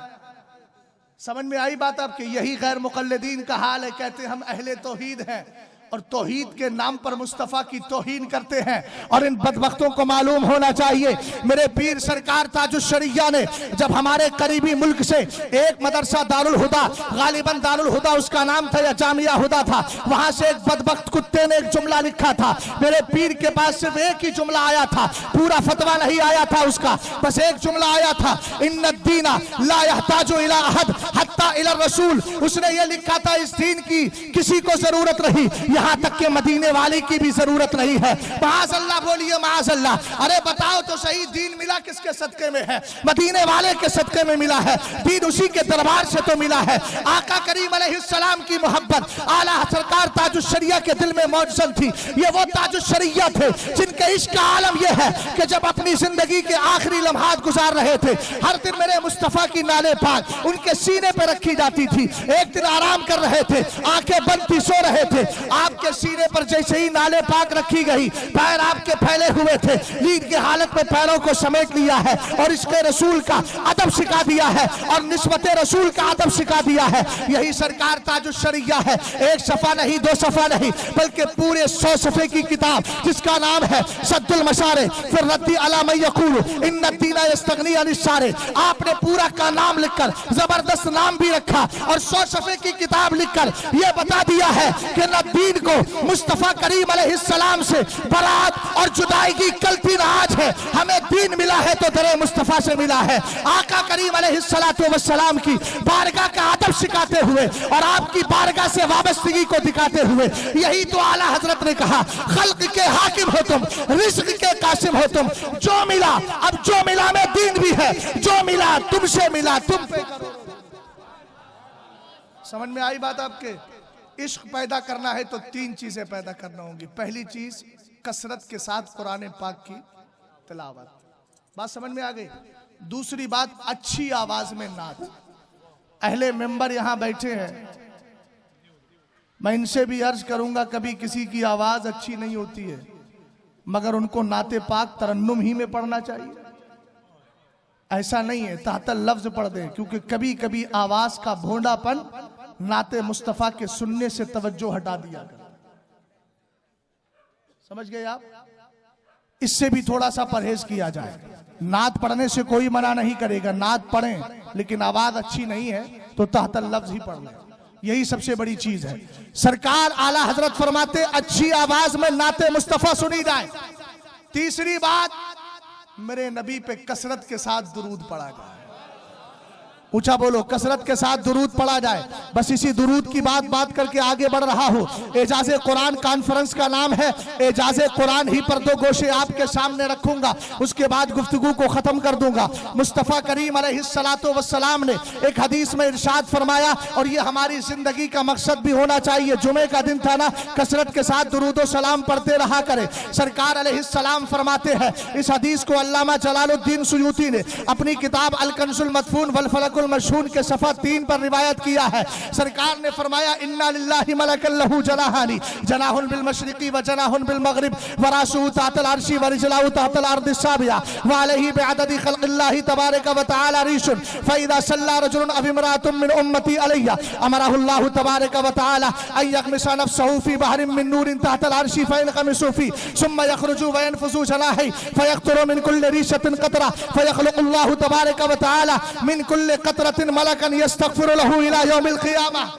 समझ में आई बात आपके? यही गैर मुकल्लिदीन का हाल है। कहते हम अहले तौहीद हैं और तौहीद के नाम पर मुस्तफा की तौहीन करते हैं। और इन बदबख्तों को मालूम होना चाहिए, मेरे पीर सरकार ताजुश शरिया ने जब हमारे करीबी मुल्क से एक मदरसा दारुल हुदा, गालिबन दारुल हुदा उसका नाम था या जामिया हुदा था, वहां से एक बदबख्त कुत्ते ने एक जुमला लिखा था। मेरे पीर के पास सिर्फ एक ही जुमला आया था, पूरा फतवा नहीं आया था उसका, बस एक जुमला आया था, इन्नद्दीना ला यहताजु इला अहद हत्ता इला रसूल। उसने ये लिखा था इस दीन की किसी को जरूरत नहीं, यहाँ तक के मदीने वाले की भी जरूरत नहीं है। माज़अल्लाह बोलिए माज़अल्लाह। अरे बताओ तो सही, दीन मिला किसके सदके में है? मदीने वाले के सदके में मिला है। दीन उसी के दरबार से तो मिला है। आका करीम अलैहिस्सलाम की मोहब्बत आला सरकार ताजुश शरिया के दिल में मौजूद थी। ये वो ताजुश शरिया थे जिनके इश्क का आलम यह है कि जब अपनी जिंदगी के आखिरी लम्हात गुजार रहे थे, हर दिन मेरे मुस्तफा की नाले पाक उनके सीने पर रखी जाती थी। एक दिन आराम कर रहे थे, आंखें बंद थी, सो रहे थे, आपके सीने पर जैसे ही नाले पाक रखी गई, पैर आपके फैले हुए थे, नींद की हालत में पैरों को समेट लिया है और इसके रसूल का अदब सिखा दिया है और निस्बत रसूल का अदब सिखा दिया है। यही सरकार ताजुश शरिया है, एक सफा नहीं, दो सफा नहीं, बल्कि पूरे 100 सफे की किताब जिसका नाम है सद्दुल मशारे फिर रद्दी अला मै यक़ूलु इन्न दीना यस्तगनी अनिस सारे। आपने पूरा का नाम लिखकर जबरदस्त नाम भी रखा और 100 सफे की किताब लिखकर यह बता दिया है कि न दीन को मुस्तफा करीम अलैहिस्सलाम से बरात और जुदाई की कल दिन आज है। हमें दीन मिला है तो दरे मुस्तफा से मिला है। आका करीम अलैहिस्सलातु वस्सलाम की बारगाह का अदब सिखाते हुए और आपकी बारगाह से वाबस्तगी को दिखाते हुए यही तो आला हजरत ने कहा, खल्क के हाकिम हो तुम, रिज़्क के कासिम हो तुम। जो मिला, अब जो मिला में दीन भी है, जो मिला तुमसे मिला तुम पे करो। समझ में आई बात आपके? इश्क पैदा करना है तो 3 चीजें पैदा करना होंगी। पहली चीज कसरत के साथ कुरान पाक की तिलावत, बात समझ में आ गई। दूसरी बात अच्छी आवाज में नात। अहले मेंबर यहां बैठे हैं, मैं इनसे भी अर्ज करूंगा, कभी किसी की आवाज अच्छी नहीं होती है मगर उनको नाते पाक तरन्नुम ही में पढ़ना चाहिए। ऐसा नहीं है ताहतल लफ्ज पढ़ दें, क्योंकि कभी कभी आवाज का भोंडापन नाते मुस्तफा के सुनने से तवज्जो हटा दिया करता। समझ गए आप? इससे भी थोड़ा सा परहेज किया जाए। नात पढ़ने से कोई मना नहीं करेगा, नात पढ़ें, लेकिन आवाज अच्छी नहीं है तो तहतल लफ्ज ही पढ़ लें। यही सबसे बड़ी चीज है। सरकार आला हजरत फरमाते अच्छी आवाज में नाते मुस्तफा सुनी जाए। तीसरी बात, मेरे नबी पे कसरत के साथ दुरूद पढ़ा जाए। ऊंचा बोलो, कसरत के साथ दुरूद पढ़ा जाए। बस इसी दुरूद की बात करके आगे बढ़ रहा हूं। एजाज़े कुरान कॉन्फ्रेंस का नाम है। एजाज़े कुरान ही पर 2 गोशे आपके सामने रखूंगा, उसके बाद गुफ्तगू को खत्म कर दूंगा। मुस्तफ़ा करीम अलैहिस्सलातु वस्सलाम ने एक हदीस में इरशाद फरमाया, और ये हमारी जिंदगी का मकसद भी होना चाहिए। जुमे का दिन था ना, कसरत के साथ दुरूद सलाम पढ़ते रहा करे। सरकार अलैहिस्सलाम फरमाते हैं, इस हदीस को अल्लामा जलालुद्दीन सुयूती ने अपनी किताब अल कंजुल मदफून वल फलक मशहूर के सफा 3 पर रिवायत किया है। सरकार ने फरमाया, इन्ना लिल्लाहि मलकन लहू जनाहानी, जनाहुन बिल मशरिकी व जनाहुन बिल मगरिब व रासुहु तहतल अर्शी व रिजलहु तहतल अर्दि साबिया व अलैहि बिअददि खल्क़िल्लाहि तबारक व तआला रिशुन फइज़ा सल्ला रजुलन अव इमरातुन मिन उम्मती अलैया अमरहुल्लाहु तबारक व तआला अन यग़मिसा नफ्सहु फी बहरिन मिन नूरिन तहतल अर्शी फयनग़मिसु फी सुम्मा यख़रुजु व यनफुज़ु जनाहि फयक़तुरु मिन कुल्लि रिशतिन क़तरा फयख़लुक़ुल्लाहु तबारक व तआला मिन कुल्लि क़तरतिन मलकन यस्तग़फिरु लहू इला यौमिल क़ियामह।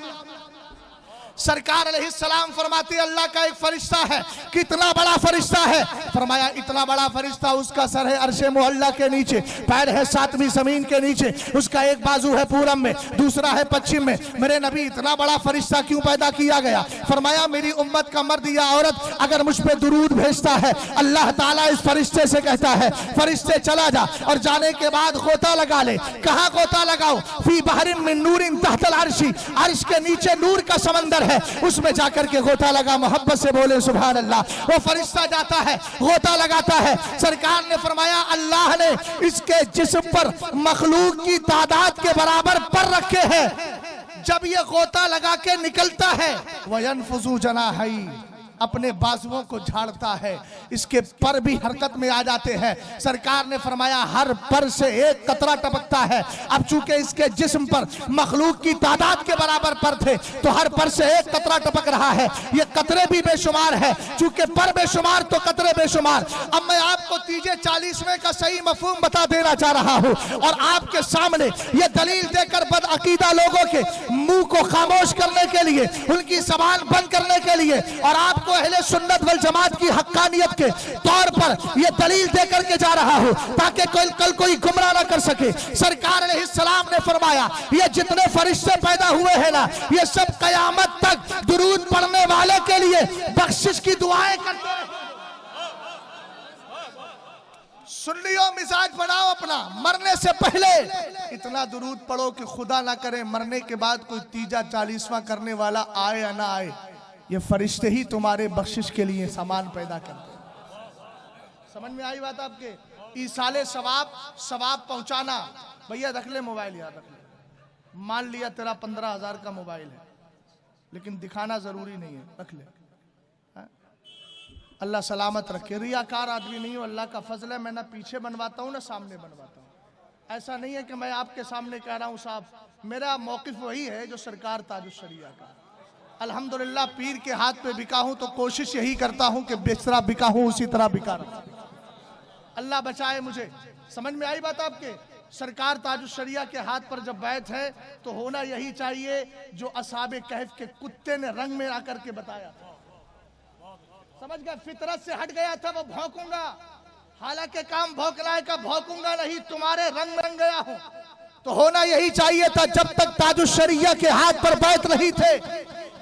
सरकार अलैहिस्सलाम फरमाती, अल्लाह का एक फरिश्ता है। कितना बड़ा फरिश्ता है? फरमाया, इतना बड़ा फरिश्ता, उसका सर है अर्शे मुअल्ला के नीचे, पैर है 7वीं जमीन के नीचे, उसका एक बाजू है पूरब में, दूसरा है पश्चिम में। मेरे नबी, इतना बड़ा फरिश्ता क्यों पैदा किया गया? फरमाया, मेरी उम्मत का मर्द या औरत अगर मुझ पे दुरूद भेजता है, अल्लाह ताला इस फरिश्ते से कहता है, फरिश्ते चला जा और जाने के बाद गोता लगा ले। कहाँ गोता लगाओ? फी बहरिन मिन नूरिन तहतल अर्शी, अर्श के नीचे नूर का समंदर है, उसमें जाकर के गोता लगा। मोहब्बत से बोले सुभान अल्लाह। वो फरिश्ता जाता है, गोता लगाता है। सरकार ने फरमाया, अल्लाह ने इसके जिस्म पर मखलूक की तादाद के बराबर पर रखे हैं। जब ये गोता लगा के निकलता है, वयनफुज़ु जनाही, अपने बाजुओं को झाड़ता है, इसके पर भी हरकत में आ जाते हैं। सरकार ने फरमाया, हर पर से एक कतरा टपकता है। अब चूंकि इसके जिस्म पर मखलूक की तादाद के बराबर पर थे, तो हर पर से एक कतरा टपक रहा है। ये कतरे भी बेशुमार है, चूंकि पर बेशुमार तो कतरे बेशुमार। अब मैं आपको तीजे 40वें का सही मफहूम बता देना चाह रहा हूं और आपके सामने ये दलील देकर बदअकीदा लोगों के मुंह को खामोश करने के लिए, उनकी ज़बान बंद करने के लिए, और आपको अहले सुन्नत वल जमात की हक्कानियत के तौर पर यह दलील देकर के जा रहा हूं, ताकि कल कोई गुमराह ना कर सके। सरकार अलैहिस्सलाम ने फरमाया, ये जितने फरिश्ते पैदा हुए हैं ना, ये सब कयामत तक दुरूद पढ़ने वाले के लिए बख्शिश की दुआएं करते हैं। सुन लियो, मिजाज बनाओ अपना। मरने से पहले इतना दुरूद पढ़ो कि खुदा ना करे मरने के बाद कोई तीजा 40वां करने वाला आए या ना आए, ये फरिश्ते ही तुम्हारे बख्शिश के लिए सामान पैदा करते हैं। समझ में आई बात आपके? ईसाले सवाब पहुंचाना। भैया रख ले मोबाइल, यार रख ले। मान लिया तेरा 15,000 का मोबाइल है, लेकिन दिखाना जरूरी नहीं है, रख ले। अल्लाह सलामत रखे। रियाकार आदमी नहीं हूँ, अल्लाह का फजल है। मैं ना पीछे बनवाता हूँ ना सामने बनवाता हूँ। ऐसा नहीं है कि मैं आपके सामने कह रहा हूँ साहब, मेरा मौकिफ वही है जो सरकार ताजुश शरिया का। अल्हम्दुलिल्लाह पीर के हाथ पे बिका हूँ तो कोशिश यही करता हूँ कि जिस तरह बिका हूँ उसी तरह बिका रहा। अल्लाह बचाए मुझे। समझ में आई बात आपके? सरकार ताजुश शरिया के हाथ पर जब बैत है तो होना यही चाहिए जो असहाबे कहफ के कुत्ते ने रंग में आकर के बताया था। समझ गए? फितरत से हट गया था वो भौंकूंगा, हालांकि काम भौंकलाए का भौंकूंगा नहीं, तुम्हारे रंग में रंग गया हूं। तो होना यही चाहिए था। जब तक ताजुश शरिया के हाथ पर बैत नहीं थे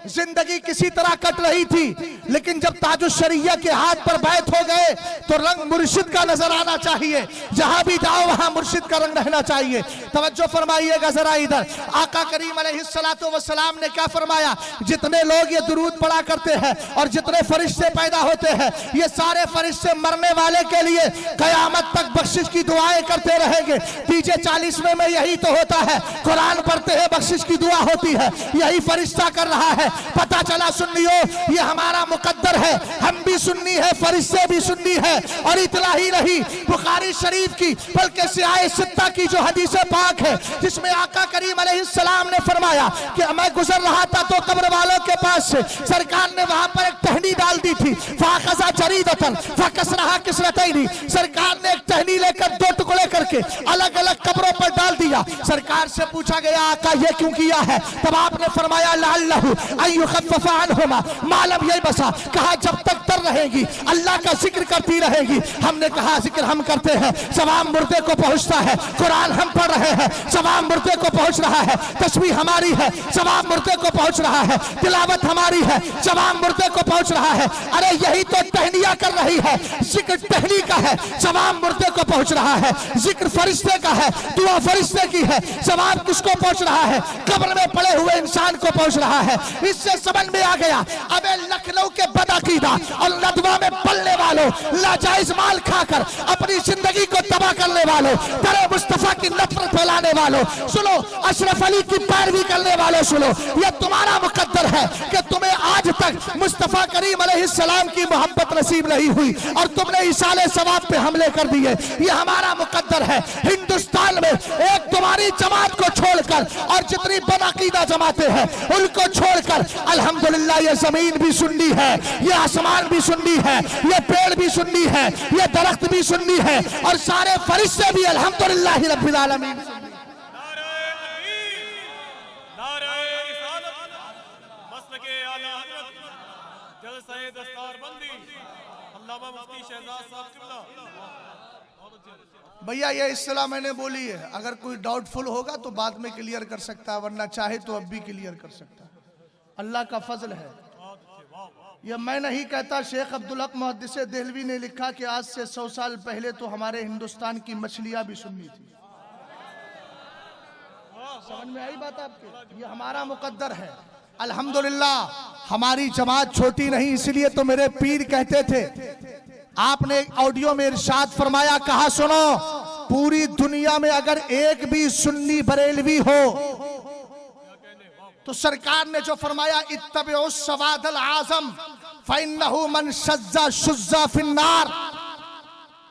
जिंदगी किसी तरह कट रही थी, लेकिन जब ताजुश शरिया के हाथ पर बैत हो गए तो रंग मुर्शिद का नजर आना चाहिए। जहां भी जाओ वहां मुर्शिद का रंग रहना चाहिए। तवज्जो फरमाइएगा जरा इधर। आका करीम अलैहिस्सलातु वस्सलाम ने क्या फरमाया? जितने लोग ये दुरूद पढ़ा करते हैं और जितने फरिश्ते पैदा होते हैं, ये सारे फरिश्ते मरने वाले के लिए कयामत तक बख्शिश की दुआएं करते रहेंगे। पीछे 40वें में यही तो होता है, कुरान पढ़ते हैं बख्शिश की दुआ होती है, यही फरिश्ता कर रहा है। पता चला सुन्नियों, ये हमारा मुकद्दर है। हम भी सुन्नी है, फरिश्ते भी सुन्नी है। और इतना ही नहीं, बुखारी शरीफ की बल्कि सियाए सित्ता की जो हदीस पाक है जिसमें आका करीम अलैहिस्सलाम ने फरमाया कि मैं गुजर रहा था तो कब्र वालों के पास से सरकार ने वहां पर एक टहनी डाल दी थी। फाखजा जरीदतन फकसरहा किसरतैनी, सरकार ने एक टहनी लेकर 2 टुकड़े करके अलग अलग कब्रों पर डाल दिया। सरकार से पूछा गया आका ये क्यों किया है? तब आपने फरमाया लअल्लहु अय्युखफ़फ़ अन्हुमा मालम यही बसा। कहा जब तक तर रहेगी अल्लाह का जिक्र करती रहेगी। हमने कहा जिक्र हम करते हैं, सवाब मुर्दे को पहुंचता है। कुरान हम पढ़ रहे हैं, सवाब मुर्दे को पहुंच रहा है। तस्बीह हमारी है, सवाब मुर्दे को पहुंच रहा है। तिलावत हमारी है, सवाब मुर्दे को पहुंच रहा है। अरे यही तो टहनिया कर रही है। जिक्र टहनी का है, सवाब मुर्दे को पहुंच रहा है। जिक्र फरिश्ते का है, दुआ फरिश्ते की है, सवाब किसको पहुंच रहा है? कब्र में पड़े हुए इंसान को पहुंच रहा है। इससे समझ में आ गया, अबे लखनऊ के बदअकीदा और नदवा में पलने वालों, लाजाइज माल खाकर अपनी जिंदगी को तबाह करने वालों, दरे मुस्तफा की नफरत फैलाने वालों, सुनो, अशरफ अली की पैरवी करने वालों, सुनो, यह तुम्हारा मुकद्दर है कि तुम्हें आज तक मुस्तफा करीम अलैहिस्सलाम की मोहब्बत नसीब नहीं हुई और तुमने इसाले सवाब पे हमले कर दिए। यह हमारा मुकद्दर है। हिंदुस्तान में एक तुम्हारी जमात को छोड़कर और जितनी बदअकीदा जमातें हैं उनको छोड़कर अल्हम्दुलिल्लाह ये जमीन भी सुन्नी है, ये आसमान भी सुन्नी है, ये पेड़ भी सुन्नी है, ये दरख्त भी सुन्नी है और सारे फरिश्ते भी अल्हम्दुलिल्लाह रब्बिल आलमीन। भैया ये इस्तेलाह मैंने बोली है, अगर कोई डाउटफुल होगा तो बाद में क्लियर कर सकता है, वरना चाहे तो अब भी क्लियर कर सकता है। अल्लाह का फजल है। यह मैं नहीं कहता, शेख अब्दुल हक मुहद्दिस देहलवी ने लिखा कि आज से 100 साल पहले तो हमारे हिंदुस्तान की मछलियां भी सुन्नी थी। समझ में आई बात आपके? ये हमारा मुकद्दर है। अल्हम्दुलिल्लाह हमारी जमात छोटी नहीं, इसलिए तो मेरे पीर कहते थे, आपने ऑडियो में इरशाद फरमाया, कहा सुनो, पूरी दुनिया में अगर एक भी सुन्नी बरेलवी हो तो सरकार ने जो फरमाया इत्तबिउ सवादल आज़म फ़इन्नहु मन शज़्ज़ा शुज़्ज़ा फ़िन्नार,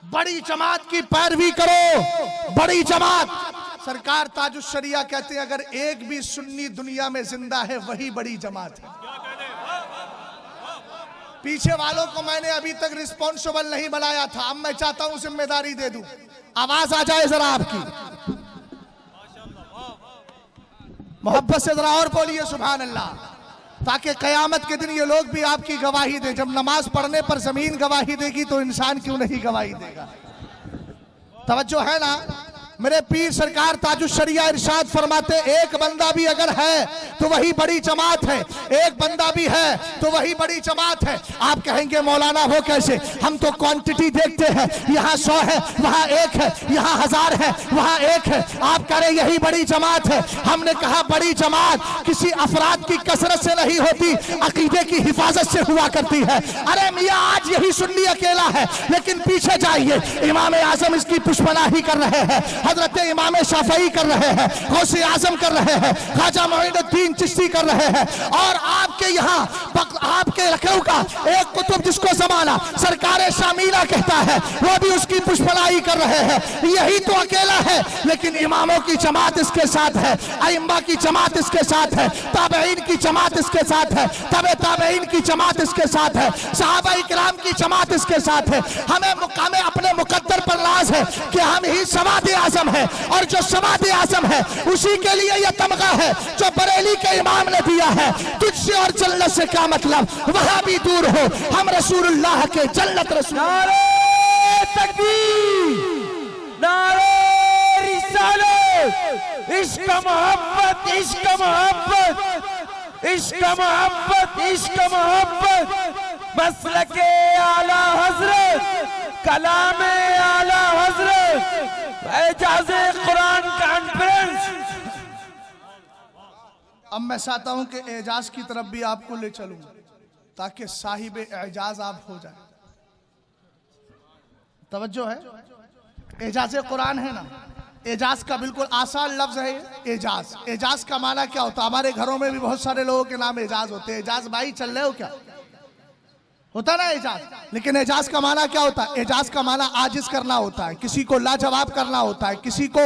बड़ी जमात की पैरवी करो, बड़ी जमात। सरकार ताजुश शरिया कहते हैं अगर एक भी सुन्नी दुनिया में जिंदा है वही बड़ी जमात है। पीछे वालों को मैंने अभी तक रिस्पॉन्सिबल नहीं बनाया था, अब मैं चाहता हूं जिम्मेदारी दे दूं। आवाज आ जाए जरा आपकी, मोहब्बत से जरा और बोलिए सुभान अल्लाह, ताकि कयामत के दिन ये लोग भी आपकी गवाही दे। जब नमाज पढ़ने पर जमीन गवाही देगी तो इंसान क्यों नहीं गवाही देगा? तवज्जो है ना? मेरे पीर सरकार ताजुश शरिया इरशाद फरमाते, एक बंदा भी अगर है तो वही बड़ी जमात है, एक बंदा भी है तो वही बड़ी जमात है। आप कहेंगे मौलाना वो कैसे? हम तो क्वांटिटी देखते हैं, यहाँ 100 है, वहाँ 1 है, यहाँ 1000 है, वहाँ 1 है। आप कह रहे यही बड़ी जमात है। हमने कहा बड़ी जमात किसी अफराद की कसरत से नहीं होती, अकीदे की हिफाजत से हुआ करती है। अरे मियाँ आज यही सुन्नी अकेला है, लेकिन पीछे जाइए, इमाम आजम इसकी पुष्पनाही कर रहे हैं। हजरत इमाम शाफई कर रहे हैं, गौसे आजम कर रहे हैं, ख्वाजा मोइनुद्दीन चिश्ती कर रहे हैं, और आपके यहाँ आपके लखनऊ का एक कुतुब जिसको जमाना सरकार शामीला कहता है, वो भी उसकी पुष्पलाई कर रहे हैं। यही तो अकेला है, लेकिन इमामों की जमात इसके साथ है, अइम्मा की जमात इसके साथ है, ताबईन की जमात इसके साथ है, तबे ताबईन की जमात इसके साथ है, सहाबा इकराम की जमात इसके साथ है। हमें अपने मुकद्दर पर नाज है कि हम ही सवाद आजम है, और जो सवाद आजम है उसी के लिए यह तमगा है जो बरेली के इमाम ने दिया है। तुझसे और जन्नत से क्या मतलब, वहां भी दूर हो, हम रसूलुल्लाह के जन्नत रसूल। नारे तकबीर, नारे रिसालत, इश्क मोहब्बत, इश्क मोहब्बत, इश्क मोहब्बत, इश्क मोहब्बत, मसलके आला हजरत, कलामे आला हजरत, एजाज़े कुरान कॉन्फ्रेंस। अब मैं चाहता हूं कि एजाज की तरफ भी आपको ले चलूं ताकि साहिब एजाज आप हो जाए। तवज्जो है, एजाज़े कुरान है ना, एजाज का बिल्कुल आसान लफ्ज है एजाज। एजाज का माना क्या होता है? हमारे घरों में भी बहुत सारे लोगों के नाम एजाज होते हैं। एजाज भाई चल रहे हो क्या, होता ना एजाज। लेकिन एजाज का माना क्या होता है? एजाज का माना आजिज करना होता है, किसी को लाजवाब करना होता है, किसी को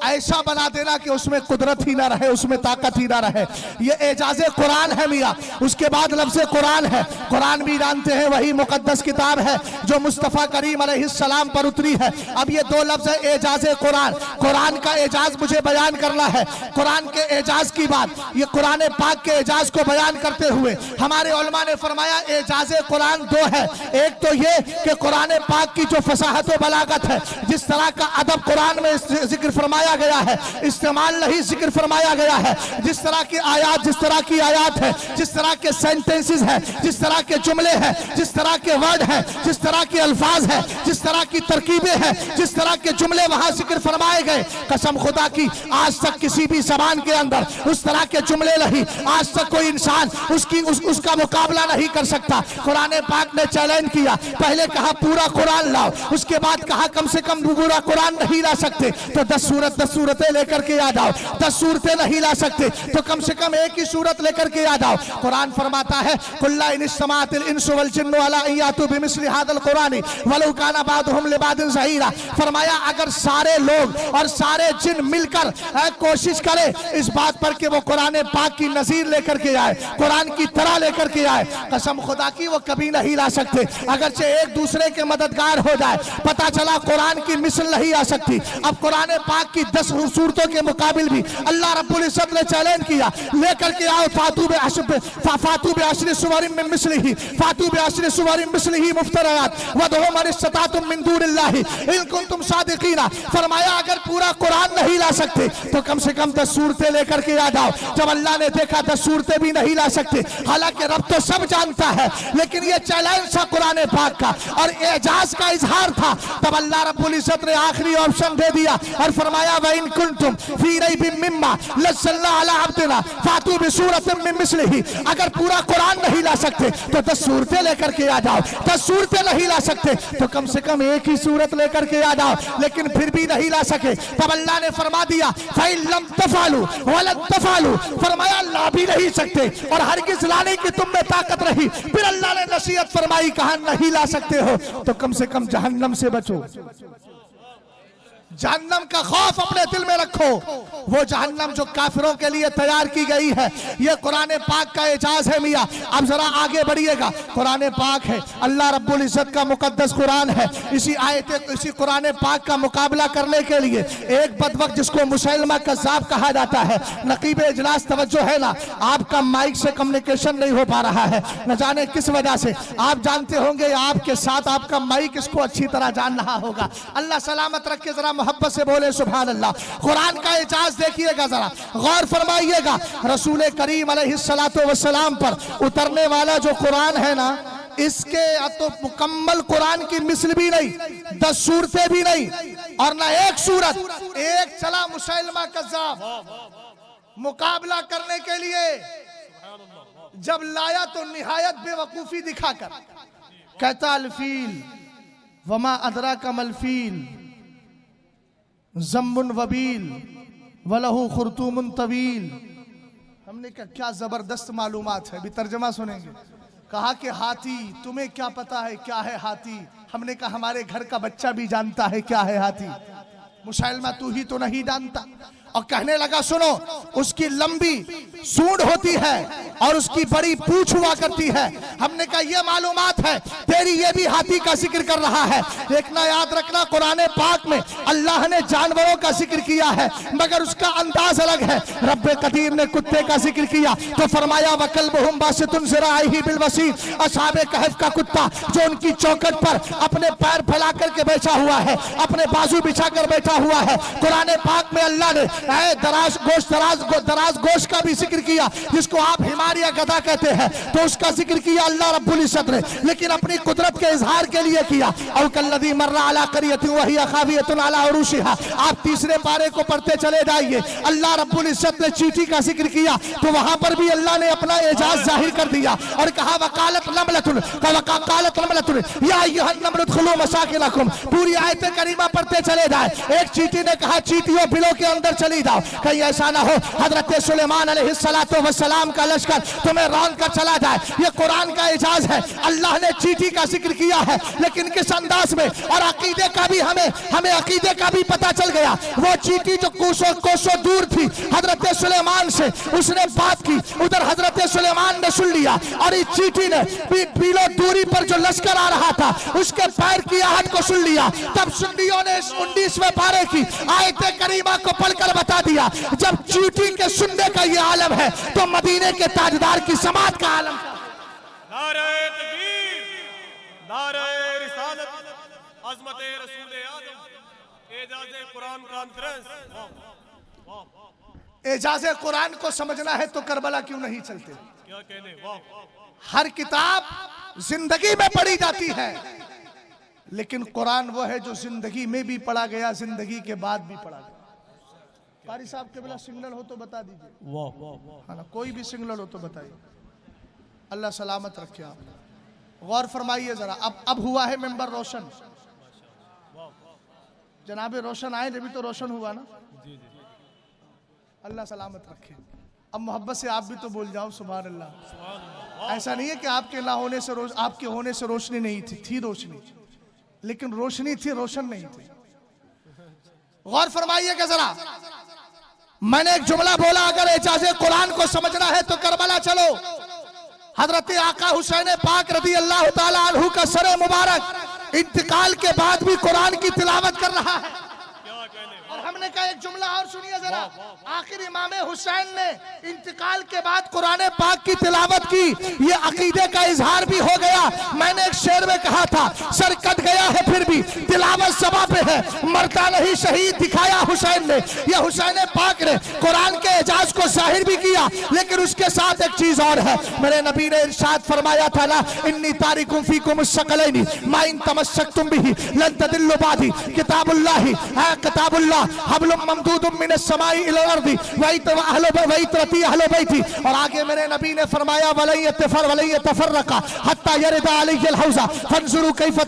ऐसा बना देना कि उसमें कुदरत ही ना रहे, उसमें ताकत ही ना रहे। ये एजाज़े कुरान है मियाँ। उसके बाद लफ्ज़ कुरान है। कुरान भी जानते हैं वही मुकद्दस किताब है जो मुस्तफ़ा करीम अलैहिस्सलाम पर उतरी है। अब ये दो लफ्ज़ है एजाज़े कुरान। कुरान का एजाज मुझे बयान करना है। कुरान के एजाज की बात, ये कुरान पाक के एजाज को बयान करते हुए हमारे उलमा ने फरमाया एजाज़े कुरान दो है। एक तो ये कि कुरान पाक की जो फसाहत व बलागत है, जिस तरह का अदब कुरान में जिक्र फरमाया गया है, इस्तेमाल नहीं जिक्र फरमाया गया है, जिस तरह की आयात, जिस तरह की आयात है, जिस तरह के सेंटेंसेस है, जिस तरह के जुमले हैं, जिस तरह के वर्ड हैं, जिस तरह के अल्फाज हैं, जिस तरह की तरकीबें हैं, जिस तरह के जुमले वहां जिक्र फरमाए गए, कसम खुदा की आज तक किसी भी जबान के अंदर उस तरह के जुमले नहीं, आज तक कोई इंसान उसका मुकाबला नहीं कर सकता। कुरान पाक ने चैलेंज किया, पहले कहा पूरा कुरान लाओ, उसके बाद कहा कम से कम पूरा कुरान नहीं ला सकते तो 10 सूरतें लेकर के आ जाओ। 10 सूरतें नहीं ला सकते तो कम से कम एक ही सूरत लेकर के आ जाओ। कुरान फरमाता है कुल्ला इन इस्तमातिल इंसु वल जिन्नु अला अन यातू बिमिस्लि हादल कुरानी वलौ काना बादुहुम लिबादिन ज़हीरा। फरमाया अगर सारे लोग और सारे जिन मिलकर कोशिश करें इस बात पर कि वो कुरान पाक की नज़ीर लेकर के आए, कुरान की तरह लेकर के आए, कसम खुदा की वो कभी नहीं ला सकते। अगरचे एक दूसरे के मददगार हो जाए, पता चला कुरान की मिसल नहीं आ सकती। अब कुरान पाक की 10 सूरतों के मुकाबिल भी अल्लाह रब्बुल इज्जत ने चैलेंज किया, लेकर के आओ फातू बे अशरि सुवरिन मिन मिस्लिही, फातू बे अशरि सुवरिन मिस्लिही मुफ्तरयात वदउ मन इस्ततातुम मिन दूनिल्लाहि इन कुंतुम सादिकीना। फरमाया अगर पूरा कुरान नहीं ला सकते तो कम से कम 10 सूरतें लेकर के आ जाओ। जब अल्लाह ने देखा 10 सूरतें भी नहीं ला सकते, हालांकि रब तो सब जानता है, लेकिन ये चैलेंज था कुरान पाक का और एजाज का इजहार था। तब अल्लाह रब्बुल इज्जत ने आखिरी ऑप्शन दे दिया और फरमाया व इन कुंतुम फी रैबिम मिम्मा नज़्ज़लना अला अब्दिना फातू बिसूरतिन मिन मिस्लिही। अगर पूरा कुरान नहीं ला सकते तो 10 सूरतें लेकर के आ जाओ। 10 सूरतें नहीं ला सकते तो कम से कम एक ही सूरत लेकर के आ जाओ, लेकिन फिर भी नहीं ला सके। तब अल्लाह ने फरमा दिया फ़इन लम तफ़अलू वलन तफ़अलू। फरमाया ला भी नहीं सकते और हरगिज़ लाने की तुम में ताकत रही। फिर अल्लाह ने नसीहत फरमाई, कहा नहीं ला सकते हो तो कम से कम जहन्नम से बचो। जहन्नम का खौफ अपने दिल में रखो, वो जहन्नम जो काफिरों के लिए तैयार की गई है। ये कुरान पाक का एजाज है मियाँ। अब जरा आगे बढ़िएगा, कुरान पाक है, अल्लाह रब्बुल इज्जत का मुकद्दस कुरान है। इसी कुरान पाक का मुकाबला करने के लिए एक बदबख्त जिसको मुसैलमा कज़्ज़ाब कहा जाता है, नकीब इजलास तवज्जो है ना, आपका माइक से कम्युनिकेशन नहीं हो पा रहा है, न जाने किस वजह से। आप जानते होंगे आपके साथ आपका माइक इसको अच्छी तरह जान रहा होगा। अल्लाह सलामत रखे, जरा मोहब्बत से बोले सुभान अल्लाह। कुरान का एजाज देखिएगा, जरा गौर फरमाइएगा। रसूल करीम अलैहिस्सलातु वस्सलाम पर उतरने वाला जो कुरान है ना, इसके तो मुकम्मल कुरान की मिसल भी नहीं, 10 सूरतें भी नहीं और ना एक सूरत। एक चला मुसैलमा कज़्ज़ाब मुकाबला करने के लिए, जब लाया तो निहायत बेवकूफी दिखाकर कहता अल फील वमा अदरा का मल फील, जम्मुन वबील वलहु खुरतुमुन तवील। हमने कहा क्या जबरदस्त मालूमात है, भी तर्जमा सुनेंगे। कहा कि हाथी, तुम्हें क्या पता है क्या है हाथी? हमने कहा हमारे घर का बच्चा भी जानता है क्या है हाथी। मुसलमा तू ही तो नहीं जानता। और कहने लगा सुनो, उसकी लंबी सूंड होती है और उसकी बड़ी पूंछ हुआ करती है। हमने कहा यह मालूमात है तेरी, ये भी हाथी का जिक्र कर रहा है। देखना, याद रखना, कुरान पाक में अल्लाह ने जानवरों का जिक्र किया है मगर उसका अंदाज अलग है। रब्बे कदीर ने कुत्ते का जिक्र किया तो फरमाया वकल्बुहुम बासितुन ज़िराइही बिलवसीत। असहाबे कहफ का कुत्ता जो उनकी चौखट पर अपने पैर फैला करके बैठा हुआ है, अपने बाजू बिछा कर बैठा हुआ है। कुरान पाक में अल्लाह ने दराज गोश्त का भी जिक्र किया, जिसको आप हिमार या गधा कहते हैं, तो उसका जिक्र किया अल्लाह रब्बुल इज्जत ने, लेकिन अपनी कुदरत के इजहार के लिए किया। औ कल्लज़ी मर्रा अला क़रियतिन वहिय ख़ावियतुन अला उरूशिहा। आप तीसरे पारे को पढ़ते चले जाइए, अल्लाह रब्बुल इज्जत ने चींटी का जिक्र किया तो वहां पर भी अल्लाह ने अपना एजाज जाहिर कर दिया और कहा वकालत नमलतुन या अय्युहन नमल उदखुलू मसाकिनकुम। पूरी आयत करीमा पढ़ते चले जाए। एक चींटी ने कहा चींटियों बिलों के अंदर चली जाओ, कहीं ऐसा ना हो हजरत सुलेमान अलैहिस्सलातु वस्सलाम का लश्कर तुम्हें रौंद कर चला जाए। ये कुरान का एजाज है। अल्लाह ने चींटी का जिक्र किया है लेकिन किस अंदाज में, और अकीदे का भी हमें अकीदे का भी पता चल गया। वो चींटी जो कोसों दूर थी हजरत सुलेमान से, उसने बात की, उधर हजरत सुलेमान ने सुन लिया और इस चींटी ने बिलो दूरी पर जो लश्कर आ रहा था उसके पैर की आहट को सुन लिया। तब सुन्नियों ने 19वें पारे की आयत करीमा को पढ़कर बता दिया, जब चींटी के सुनने का ये आलम है तो मदीने के ताजदार की समात का आलम। नारे तकबीर, नारे रिसालत, अज़मते रसूल आज़म, एजाज़े कुरान कॉन्फ्रेंस। एजाज़े कुरान को समझना है तो करबला क्यों नहीं चलते? क्या कहने, वाह। हर किताब जिंदगी में पढ़ी जाती है लेकिन कुरान वो है जो जिंदगी में भी पढ़ा गया, जिंदगी के बाद भी पढ़ा गया। कारी साहब के बिला सिग्नल हो तो बता दीजिए, वाह वाह। है ना, कोई भी सिग्नल हो तो बताइए। अल्लाह सलामत रखे। आप गौर फरमाइए जरा। अब हुआ है मेंबर रोशन, जनाबे रोशन आए जब तो रोशन हुआ ना। अल्लाह सलामत रखे। अब मोहब्बत से आप भी तो बोल जाओ सुभान अल्लाह। ऐसा नहीं है कि आपके ना होने से आपके होने से रोशनी नहीं थी रोशनी, लेकिन रोशनी थी, रोशन नहीं थी। गौर फरमाइएगा जरा। मैंने एक जुमला बोला, अगर एजाज़े कुरान को समझना है तो करबला चलो। हजरत आका हुसैन पाक रज़ी अल्लाह ताला अन्हु का सरे मुबारक इंतकाल के बाद भी कुरान की तिलावत कर रहा है। और हमने कहा एक जुमला और सुनिए जरा। आखिर इमाम हुसैन ने इंतकाल के बाद कुरान पाक की तिलावत की, ये अकीदे का इजहार भी हो गया। मैंने एक शेर में कहा था, सर कट गया है फिर भी तिलावत सभा पे है, मरता नहीं शहीद दिखाया हुसैन ने। ये हुसैन पाक ने कुरान के एजाज को जाहिर भी किया, लेकिन उसके साथ एक चीज और है। मेरे नबी ने इरशाद फरमाया था ना, इन्नी तारिकुम फीकुम अस्सक़लैनि मा इन तमस्सकतुम बिही लन तदिल्लु बादी किताबुल्लाहि किताबुल्लाह हब्लुम ममदूदुम मिनस समाई इलल अर्दी वइत्रती अहले बैती। और आगे मेरे नबी ने फरमाया वलयतफर्रका हत्ता यरदा अलैहिल हौज़ा फंजुरू कैफ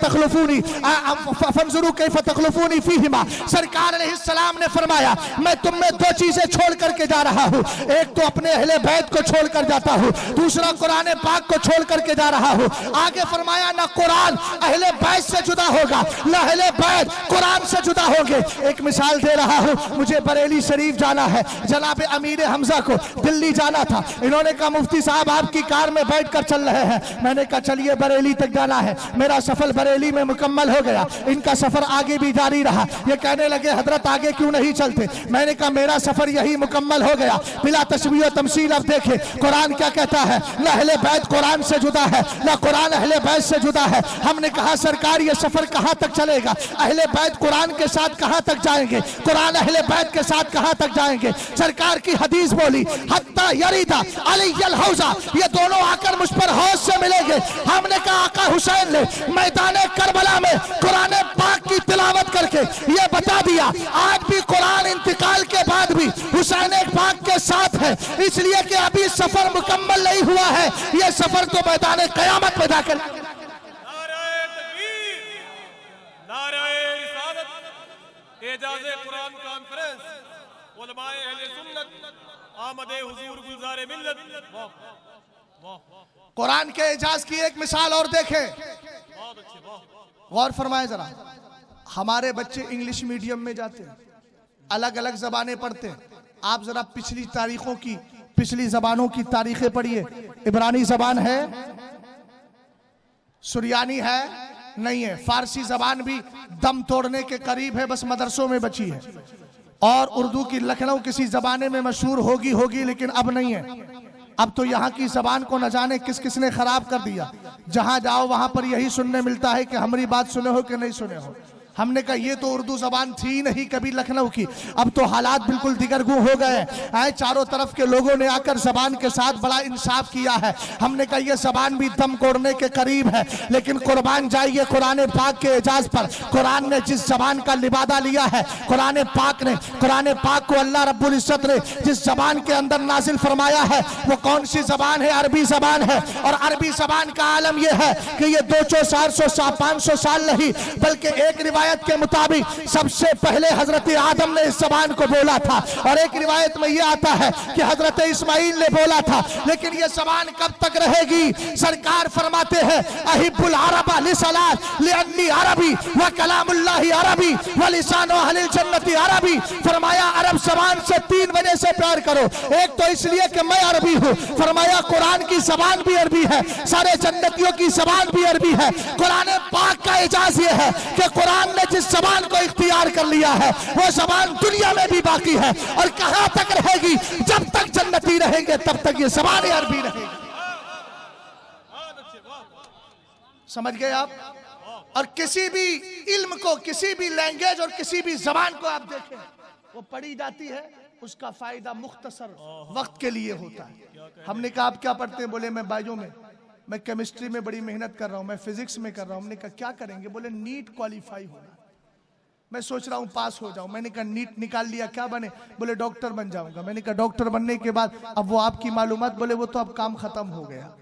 तखलुफूनी फीहिमा। सरकार अलैहिस्सलाम ने फरमाया मैं तुम में दो चीजें छोड़ करके जा रहा हूँ, एक तो अपने अहले बैत को छोड़ कर जाता हूँ, दूसरा कुरान पाक को छोड़ करके जा रहा हूँ। आगे फरमाया ना कुरान अहले बैत से जुदा होगा, ना अहले बैत कुरान से जुदा होंगे। एक मिसाल दे रहा हूँ, मुझे बरेली शरीफ जाना है, जनाब अमीर हमजा को दिल्ली जाना था। इन्होंने कहा मुफ्ती साहब आपकी कार में बैठ कर चल रहे हैं। मैंने कहा चलिए बरेली तक जाना है। मेरा सफर बरेली में मुकम्मल हो गया, इनका सफर आगे भी जारी रहा। ये कहने लगे हजरत आगे क्यों नहीं चलते? मैंने कहा मेरा सफर यही मुकम्मल हो गया। बिला तशबीह तमसील अब देखे कुरान क्या कहता है, न अहले बैत कुरान से जुदा है, न कुरान अहले बैत से जुदा है। हमने कहा सरकार ये सफर कहाँ तक चलेगा? अहले बैत कुरान के साथ कहाँ तक जाएंगे, कुरान अहले बैत के साथ कहाँ तक जाएंगे? सरकार की हदीस बोली हत्ता यरीदा अलैहिल हौज़ा, ये दोनों आकर मुझ पर हौज से मिलेंगे। हमने कहा आका हुसैन ने मैदान करबला में कुरान पाक की तिलावत करके ये बता दिया आज भी कुरान इंतकाल के बाद भी हुसैन पाक के साथ है, इसलिए कि अभी सफर मुकम्मल नहीं हुआ है। ये सफर तो मैदान कयामत में जाकर। एजाज़े कुरान कॉन्फ्रेंस उलमाए अहले सुन्नत आमदे हुजूर गुलज़ारे मिल्लत। वाह वाह, कुरान के एजाज की एक मिसाल और देखें, बहुत अच्छे, वाह। गौर फरमाए जरा। हमारे बच्चे इंग्लिश मीडियम में जाते हैं, अलग अलग जबानें पढ़ते हैं। आप जरा पिछली जबानों की तारीखें पढ़िए। इब्रानी जबान है, सुरियानी है, नहीं है। फारसी जबान भी दम तोड़ने के करीब है, बस मदरसों में बची है। और उर्दू की लखनऊ किसी जमाने में मशहूर होगी, लेकिन अब नहीं है। अब तो यहाँ की जबान को न जाने किस किसने खराब कर दिया। जहां जाओ वहां पर यही सुनने मिलता है कि हमारी बात सुने हो कि नहीं सुने हो। हमने कहा ये तो उर्दू जबान थी नहीं कभी लखनऊ की, अब तो हालात बिल्कुल दिगरगू हो गए हैं। चारों तरफ के लोगों ने आकर जबान के साथ बड़ा इंसाफ किया है। हमने कहा ये जबान भी दम तोड़ने के करीब है, लेकिन कुर्बान जाइए कुरान पाक के एजाज पर। कुरान ने जिस जबान का लिबादा लिया है, कुरान पाक को अल्लाह रब्बुल इज्जत ने जिस जबान के अंदर नाजिल फरमाया है, वो कौन सी जबान है? अरबी जबान है। और अरबी जबान का आलम यह है कि ये 200-400-500 साल नहीं, बल्कि एक रिवायत के मुताबिक सबसे पहले हजरत आदम ने इस जबान को बोला था, और एक रिवायत में यह आता है कि हजरत इस्माइल ने बोला था। लेकिन यह जबान कब तक रहेगी? सरकार फरमाते हैं अहिब्बुल अरबा लिसलात लिअन्नी अरबी व कलामुल्लाहि अरबी व लिसानु अहलिल जन्नति अरबी। फरमाया अरब जबान से 3 वजह से प्यार करो। एक तो इसलिए कि मैं अरबी हूँ। फरमाया कुरान की जबान भी अरबी है, सारे जन्नतियों की जबान भी अरबी है। कुरान पाक का एजाज ये है कि कुरान ने जिस जबान को इख्तियार कर लिया है, वो जबान दुनिया में भी बाकी है। और कहां तक रहेगी? जब तक जन्नती रहेंगे तब तक ये जबान अरबी रहेगी। समझ गए आप? और किसी भी इल्म को, किसी भी लैंग्वेज और किसी भी जबान को आप देखें, वो पढ़ी जाती है, उसका फायदा मुख्तसर वक्त के लिए होता है। हमने कहा आप क्या पढ़ते हैं? बोले मैं बायो में, मैं केमिस्ट्री में बड़ी मेहनत कर रहा हूं, मैं फिजिक्स में कर रहा हूं। हमने कहा क्या करेंगे? बोले नीट क्वालिफाई होना, मैं सोच रहा हूं पास हो जाऊं। मैंने कहा नीट निकाल लिया, क्या बने? बोले डॉक्टर बन जाऊंगा। मैंने कहा डॉक्टर बनने के बाद अब वो आपकी मालूमात, बोले वो तो अब काम खत्म हो गया,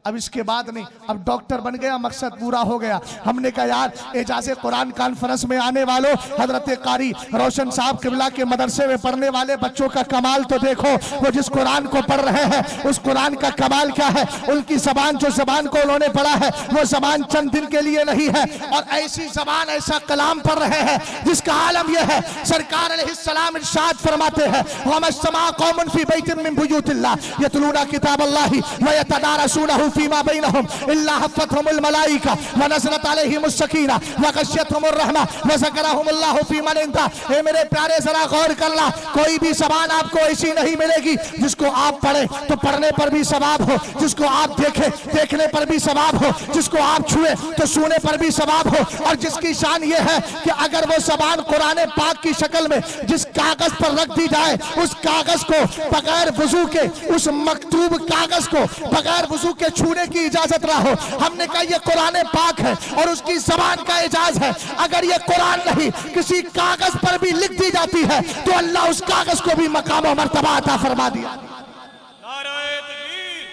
अब इसके बाद नहीं, अब डॉक्टर बन गया, मकसद पूरा हो गया। हमने कहा यार एजाज़े कुरान कॉन्फ्रेंस में आने वालों, हजरत कारी रोशन साहब किबला के मदरसे में पढ़ने वाले बच्चों का कमाल तो देखो। वो जिस कुरान को पढ़ रहे हैं, उस कुरान का कमाल क्या है? उनकी जबान, जो जबान को उन्होंने पढ़ा है, वो जबान चंद दिन के लिए नहीं है। और ऐसी जबान, ऐसा कलाम पढ़ रहे हैं जिसका आलम यह है, सरकार अलैहिस्सलाम इरशाद फरमाते हैं वमस्समा कौमुन फी बैतिन मिन बुयूतिल्लाह यतलूना किताबल्लाहि व यतदारसूनहु फीमा बैनहुम इल्ला हफ़्फ़तहुमुल मलाइका व नज़लत अलैहिमुस सकीना व गशियतहुमुर रहमा व ज़करहुमुल्लाहु फी मन इंदा। ए मेरे प्यारे जरा गौर करना, कोई भी ज़बान आपको ऐसी नहीं मिलेगी जिसको आप पढ़े तो पढ़ने पर भी सवाब हो, जिसको आप देखे देखने पर भी सवाब हो, जिसको आप छुए तो छूने पर भी सवाब हो। और जिसकी शान ये है कि अगर वो ज़बान कुरान पाक की शक्ल में जिस कागज पर रख दी जाए, उस कागज को बगैर वजू के, उस मकतूब कागज को बगैर वजू के छूने की इजाजत ना हो। हमने कहा ये कुरान पाक है और उसकी ज़बान का एजाज है। अगर ये कुरान नहीं किसी कागज पर भी लिख दी जाती है तो अल्लाह उस कागज को भी मकाम और मर्तबा अता फरमा दिया। नाराए तकबीर,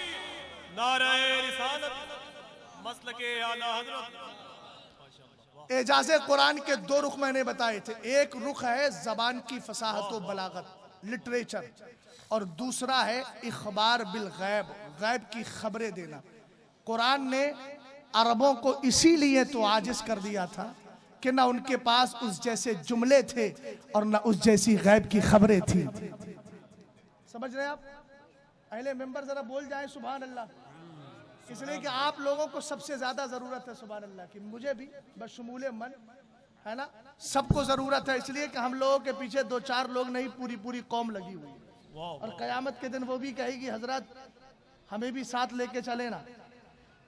नाराए रिसालत, मसलके आला हज़रत। एजाज़े कुरान के 2 रुख मैंने बताए थे। एक रुख है ज़बान की फसाहत व बलागत, लिटरेचर, और दूसरा है इखबार बिल गैब, गैब की खबरें देना। कुरान ने अरबों को इसीलिए तो आजिज कर दिया था कि ना उनके पास उस जैसे जुमले थे और ना उस जैसी गैब की खबरें थी। समझ रहे हैं आप? अहले मेंबर जरा बोल जाएं सुभान अल्लाह, इसलिए कि आप लोगों को सबसे ज्यादा जरूरत है सुभान अल्लाह की, मुझे भी बशमूले मन है ना, सबको जरूरत है। इसलिए कि हम लोगों के पीछे 2-4 लोग नहीं, पूरी कौम लगी हुई है। और कयामत के दिन वो भी कहेगी हजरत हमें भी साथ लेके चले ना।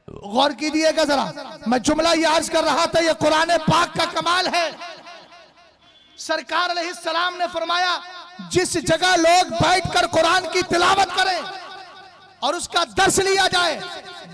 गौर कीजिएगा जरा, मैं जुमला ये अर्ज कर रहा था, ये कुरान पाक का कमाल है। सरकार अलैहिस्सलाम ने फरमाया जिस जगह लोग बैठकर कुरान की तिलावत करें और उसका दर्स लिया जाए,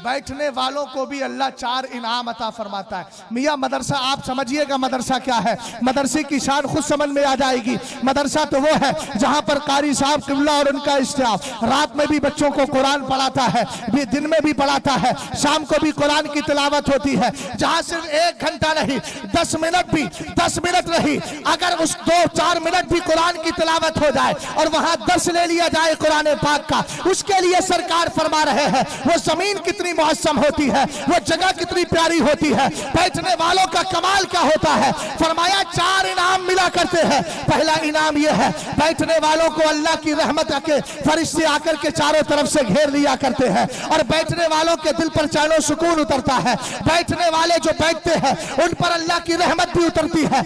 बैठने वालों को भी अल्लाह 4 इनाम अता फरमाता है। मियाँ मदरसा आप समझिएगा मदरसा क्या है, मदरसे की शान खुद समझ में आ जाएगी। मदरसा तो वो है जहाँ पर कारी साहब किबला और उनका स्टाफ रात में भी बच्चों को कुरान पढ़ाता है, दिन में भी पढ़ाता है, शाम को भी कुरान की तिलावत होती है। जहाँ सिर्फ 1 घंटा नहीं 10 मिनट भी 10 मिनट नहीं, अगर उस 2-4 मिनट भी कुरान की तिलावत हो जाए और वहाँ दर्स ले लिया जाए कुरान पाक का, उसके लिए सरकार फरमा रहे हैं वो जमीन कितनी मुअज्जम होती है, वो जगह कितनी प्यारी होती है। बैठने वालों का कमाल क्या होता है, फरमाया 4 इनाम मिला करते हैं। पहला इनाम यह है बैठने वालों को अल्लाह की रहमत के फरिश्ते आकर के चारों तरफ से घेर लिया करते हैं और बैठने वालों के दिल पर चैन और सुकून उतरता है। बैठने वाले जो बैठते हैं उन पर अल्लाह की रहमत भी उतरती है,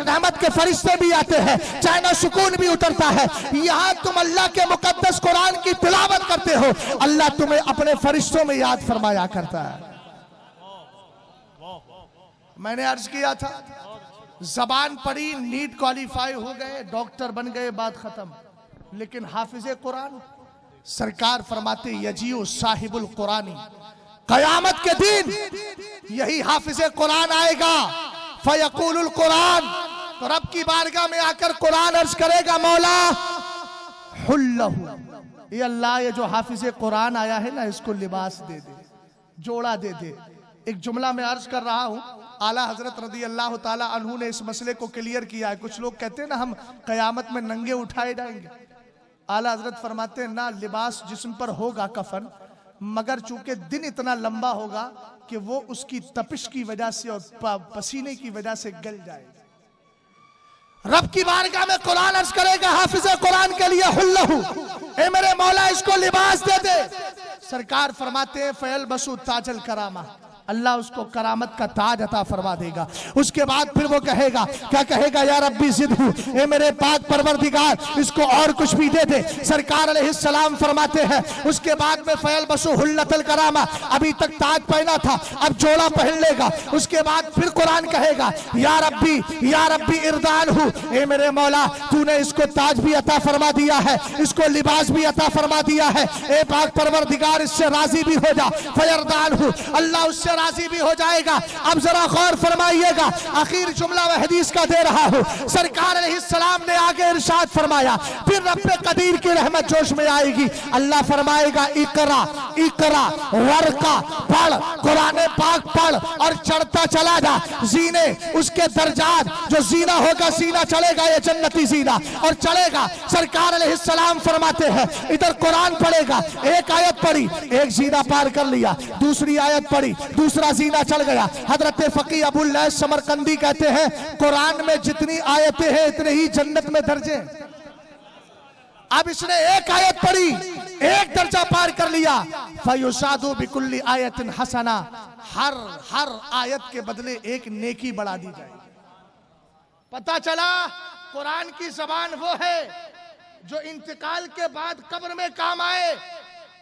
रहमत के फरिश्ते भी आते हैं, चैन और सुकून भी उतरता है। यहाँ तुम अल्लाह के मुकद्दस कुरान की तिलावत करते हो, अल्लाह तुम्हें अपने फरिश्तों में याद फरमाया करता है। मैंने अर्ज किया था जबान पढ़ी, नीट क्वालिफाई हो गए, डॉक्टर बन गए, बात खत्म। लेकिन हाफिजे कुरान सरकार फरमाते यजीउ साहिबुल कुरानी, कयामत के दिन यही हाफिजे कुरान आएगा, फयकुलुल कुरान, तो रब की बारगाह में आकर कुरान अर्ज करेगा मौला हुल्लहु, ये अल्लाह ये जो हाफिजे कुरान आया है ना इसको लिबास दे दे, जोड़ा दे दे। एक जुमला में अर्ज कर रहा हूं, आला हजरत रदी अल्लाह ताला अन्हु ने इस मसले को क्लियर किया है। कुछ लोग कहते हैं ना हम कयामत में नंगे उठाए जाएंगे, आला हजरत फरमाते हैं ना, लिबास जिस्म पर होगा कफन, मगर चूंकि दिन इतना लंबा होगा कि वो उसकी तपिश की वजह से और पसीने की वजह से गल जाएगा। रब की बारगाह में कुरान अर्ज करेगा हाफिज़े कुरान के लिए हुल्लहु, ए मेरे मौला इसको लिबास दे दे। सरकार फरमाते हैं फयल बसु ताजल करामा, अल्लाह उसको करामत का ताज अता फरमा देगा। उसके बाद फिर वो कहेगा, क्या कहेगा, या रब्बी ज़िदहु, ए मेरे पाक परवरदिगार इसको और कुछ भी दे दे। सरकार अलैहिस्सलाम फरमाते हैं उसके बाद में फयल बसु हुल्लतल करामा, अभी तक ताज पहना था अब जोड़ा पहन लेगा। उसके बाद फिर कुरान कहेगा या रब्बी इरदान हूँ, ए मेरे मौला तूने इसको ताज भी अता फरमा दिया है, इसको लिबास भी अता फरमा दिया है, ए पाक परवरदिगार इससे राजी भी हो जा। फयरदान हूँ, अल्लाह उससे राजी भी हो जाएगा। अब जरा गौर फरमाइएगा, आखिर जुमला व हदीस का दे रहा हूं। सरकार अलैहिस्सलाम ने आगे इरशाद फरमाया, फिर रब्बे कदीर की रहमत जोश में आएगी। अल्लाह फरमाएगा इकरा इकरा वर्का, पढ़ कुरान पाक पढ़ और चढ़ता चला जा। जीने उसके दर्जात, जो जीना होगा सीना चलेगा, ये जन्नती जीना और चलेगा। सरकार अलैहिस्सलाम फरमाते हैं इधर कुरान पढ़ेगा, एक आयत पढ़ी एक जीना पार कर लिया, दूसरी आयत पढ़ी दूसरा जीना चल गया। हजरत फकी अबुल लैस समरकंदी कहते हैं कुरान में जितनी आयतें हैं इतने ही जन्नत में दर्जे। अब इसने एक आयत पढ़ी एक दर्जा पार कर लिया। फयुसादु बिकुल्ली आयतिन हसना, हर आयत के बदले एक नेकी बढ़ा दी जाए। पता चला कुरान की जबान वो है जो इंतकाल के बाद कब्र में काम आए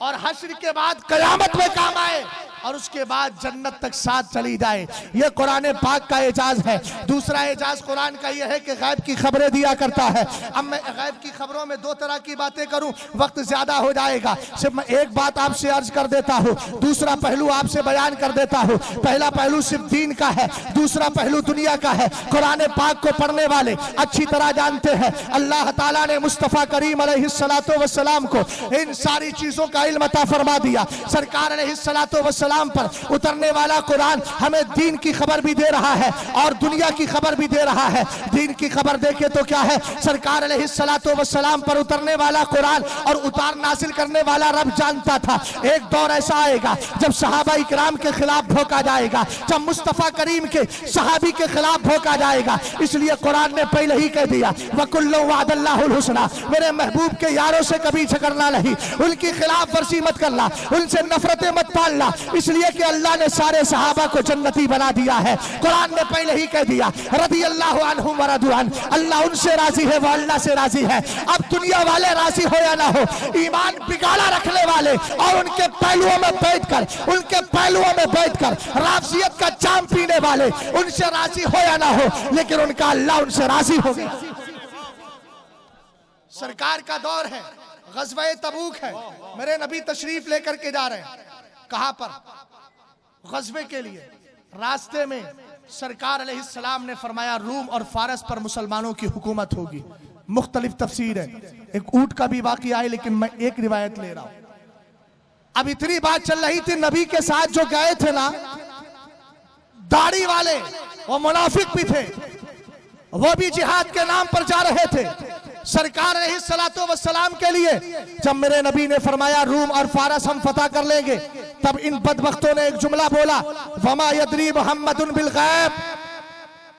और हश्र के बाद कयामत में काम आए और उसके बाद जन्नत तक साथ चली जाए। यह कुरान पाक का एजाज है। दूसरा एजाज कुरान का यह है कि गैब की खबरें दिया करता है। अब मैं गैब की खबरों में 2 तरह की बातें करूं, वक्त ज्यादा हो जाएगा, सिर्फ मैं एक बात आपसे अर्ज कर देता हूं, दूसरा पहलू आपसे बयान कर देता हूं। पहला पहलू सिर्फ दीन का है, दूसरा पहलू दुनिया का है। कुरान पाक को पढ़ने वाले अच्छी तरह जानते हैं अल्लाह ताला ने मुस्तफ़ा करीम अलैहिस्सलातु वस्सलाम को इन सारी चीजों का इल्म अता फरमा दिया। सरकार अलैहिस्सलातु वस्सलाम पर उतरने वाला कुरान हमें दीन की खबर भी दे रहा है और दुनिया की खबर भी दे रहा है। दीन की खबर देखे तो क्या है, सरकार अलैहिस्सलातु वस्सलाम पर उतरने वाला कुरान और उतार नाजिल करने वाला रब जानता था एक दौर ऐसा आएगा जब सहाबा इकराम के खिलाफ भोंका जाएगा, जब मुस्तफ़ा करीम के सहाबी के खिलाफ भोंका जाएगा। इसलिए कुरान ने पहले ही कह दिया वकुल्लु वअदल्लाहुल हुस्ना, मेरे महबूब के यारों से कभी झगड़ना नहीं, उनकी खिलाफ वर्जी मत करना, उनसे नफरतें मत पालना, इसलिए कि अल्लाह ने सारे सहाबा को जन्नती बना दिया है। कुरान ने पहले ही कह दिया रदी अल्लाह अन्हुम व रदू अन, अल्लाह उनसे राजी है वो अल्लाह से राजी है। अब दुनिया वाले राजी हो या ना हो, ईमान बिगाड़ा रखने वाले और उनके पहलुओं में बैठकर राफजियत का जाम पीने वाले उनसे राजी हो या ना हो, लेकिन उनका अल्लाह उनसे राजी हो गया। सरकार का दौर है, गज़वा तबूक है, मेरे नबी तशरीफ लेकर के जा रहे हैं। कहां पर? गज़वे के लिए। रास्ते में सरकार अलैहिस्सलाम ने फरमाया रूम और फारस पर मुसलमानों की हुकूमत होगी। मुख्तलिफ तफसीर है, एक ऊंट का भी वाक़या है, लेकिन मैं एक रिवायत ले रहा हूं। अब इतनी बात चल रही थी, नबी के साथ जो गए थे ना दाढ़ी वाले, वो मुनाफिक भी थे, वो भी जिहाद के नाम पर जा रहे थे। सरकार अलैहिस्सलातो वस्सलाम के लिए जब मेरे नबी ने फरमाया रूम और फारस हम फतह कर लेंगे, तब इन बदबख्तों ने एक जुमला बोला, वमा यदरी मुहम्मदुन बिल गैब,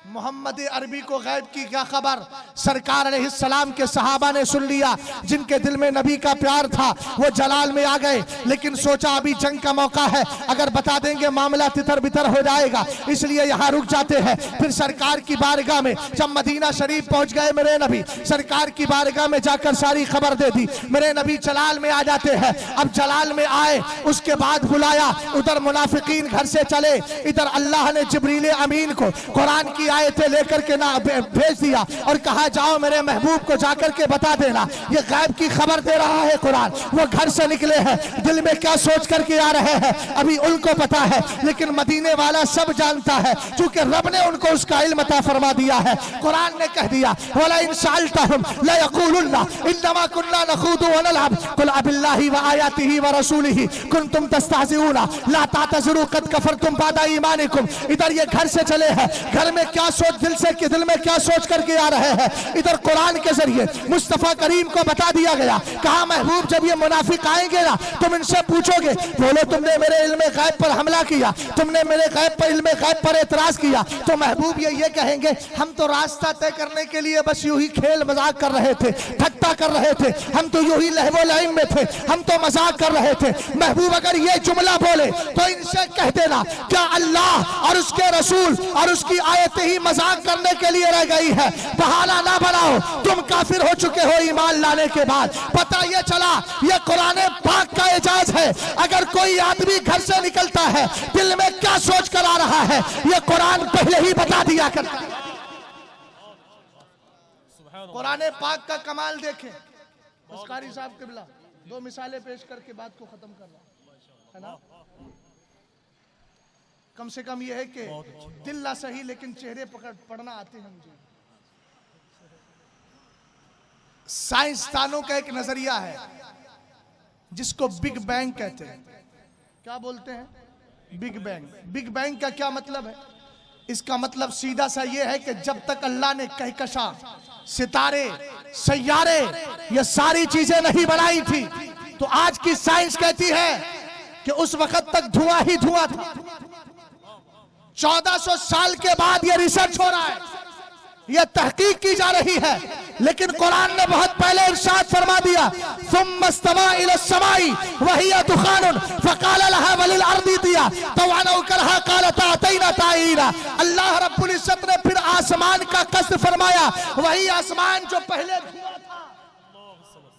मोहम्मद अरबी को गैब की क्या खबर। सरकार अलैहिस्सलाम के सहाबा ने सुन लिया, जिनके दिल में नबी का प्यार था वो जलाल में आ गए, लेकिन सोचा अभी जंग का मौका है, अगर बता देंगे मामला तितर बितर हो जाएगा, इसलिए यहाँ रुक जाते हैं। फिर सरकार की बारगाह में जब मदीना शरीफ पहुंच गए मेरे नबी, सरकार की बारगाह में जाकर सारी खबर दे दी। मेरे नबी जलाल में आ जाते हैं। अब जलाल में आए, उसके बाद बुलाया, उधर मुनाफिकीन घर से चले, इधर अल्लाह ने जिब्रील अमीन को कुरान की आयतें लेकर के ना भेज दिया और कहा जाओ मेरे महबूब को जाकर के बता देना, ये गैब की खबर दे रहा है कुरान। वो घर से निकले हैं, दिल में क्या सोच करके आ रहे हैं अभी उनको पता है, लेकिन मदीने वाला सब जानता है, क्योंकि रब ने उनको उसका इल्म अता फरमा दिया है। कुरान ने कह दिया, वला इन सअल्तहुम ला यक़ूलुन्ना इन्नमा कुन्ना नख़ूदु व नलअब कुल अबिल्लाहि व आयातिहि व रसूलिहि कुंतुम तस्तहज़िऊना ला तातज़िरू क़द कफ़रतुम बअदा ईमानिकुम। इधर ये घर से चले हैं, घर में क्या सोच दिल में क्या सोच करके आ रहे हैं, इधर कुरान के जरिए मुस्तफा करीम को बता दिया गया। कहा महबूब जब ये मुनाफिक आएंगे ना, तुम इनसे पूछोगे, बोलो तुमने मेरे इल्म गैब पर हमला किया, तुमने मेरे इल्म गैब पर एतराज किया, तो महबूब ये कहेंगे हम तो रास्ता तय करने के लिए बस यूं ही खेल मजाक कर रहे थे, ठट्टा कर रहे थे, हम तो यूं ही लहवो लईम में थे, हम तो मजाक कर रहे थे। महबूब अगर ये जुमला बोले तो इनसे कह देना, क्या अल्लाह और उसके रसूल और उसकी आयतें ही मजाक करने के लिए रह गई है? बहाना ना बनाओ, तुम काफिर हो चुके हो ईमान लाने के बाद। पता ये चला ये कुरान पाक का एजाज है। अगर कोई आदमी घर से निकलता है, दिल में क्या सोच कर आ रहा है, ये कुरान पहले ही बता दिया करता है। कुरान पाक का कमाल देखें। कारी साहब किबला दो मिसालें पेश करके बात को खत्म कर रहा है ना। कम से कम यह है कि दिल ना सही लेकिन चेहरे पढ़ना आते हैं मुझे। साइंसदानों का एक नजरिया है जिसको बिग बैंग कहते हैं। क्या बोलते हैं? Big bang. बिग बैंग का क्या मतलब है? इसका मतलब सीधा सा ये है कि जब तक अल्लाह ने कहकशा, सितारे, सैयारे, ये सारी चीजें नहीं बनाई थी, तो आज की साइंस कहती है कि उस वक्त तक धुआं ही धुआं था। 1400 साल के बाद ये रिसर्च हो रहा है, ये तहकीक की जा रही है, लेकिन कुरान ने बहुत पहले इरशाद फरमा दिया, सुम्मा इस्तवा इला समाई वहिया दुखानुन फकाल लहा वलिल अर्दी दिया तवान करहा कालत अतैना ताईना। अल्लाह रब्बुल इज्जत ने फिर आसमान का कस्द फरमाया, वही आसमान जो पहले धुआं था।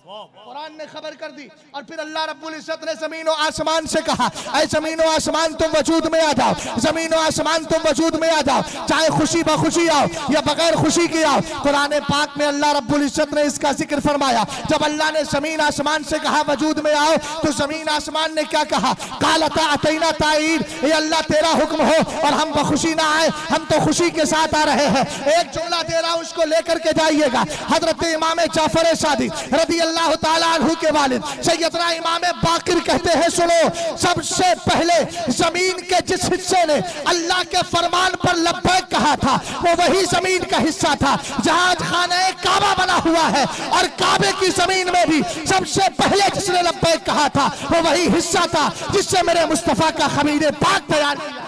कुरान ने खबर कर दी। और फिर अल्लाह रब्बुल इज्जत ने जमीन और आसमान से कहा, ऐ जमीन और आसमान तुम वजूद में आ जाओ, जमीन और आसमान तुम वजूद में आ जाओ, चाहे खुशी बखुशी आओ या बगैर खुशी की आओ। कुरान पाक में अल्लाह रब्बुल इज्जत ने इसका जिक्र फरमाया। जब अल्लाह ने जमीन आसमान से कहा वजूद में आओ, तो जमीन आसमान ने क्या कहा? कालता अतैना ताईर, ये अल्लाह तेरा हुक्म हो और हम बखुशी ना आए, हम तो खुशी के साथ आ रहे हैं। एक जुमला दे रहा हूं, उसको लेकर के जाइएगा। हजरत इमाम जाफर सादिक रदी अल्लाह ताला अन्हु के वालिद सैयदना इमाम बाकिर कहते हैं, सुनो, सबसे पहले जमीन के जिस हिस्से ने अल्लाह के फरमान पर लब्बैक कहा था, वो वही जमीन का हिस्सा था जहां खाना काबा बना हुआ है, और काबे की जमीन में भी सबसे पहले जिसने लब्बैक कहा था वो वही हिस्सा था जिससे मेरे मुस्तफा का खमीर पाक तैयार किया।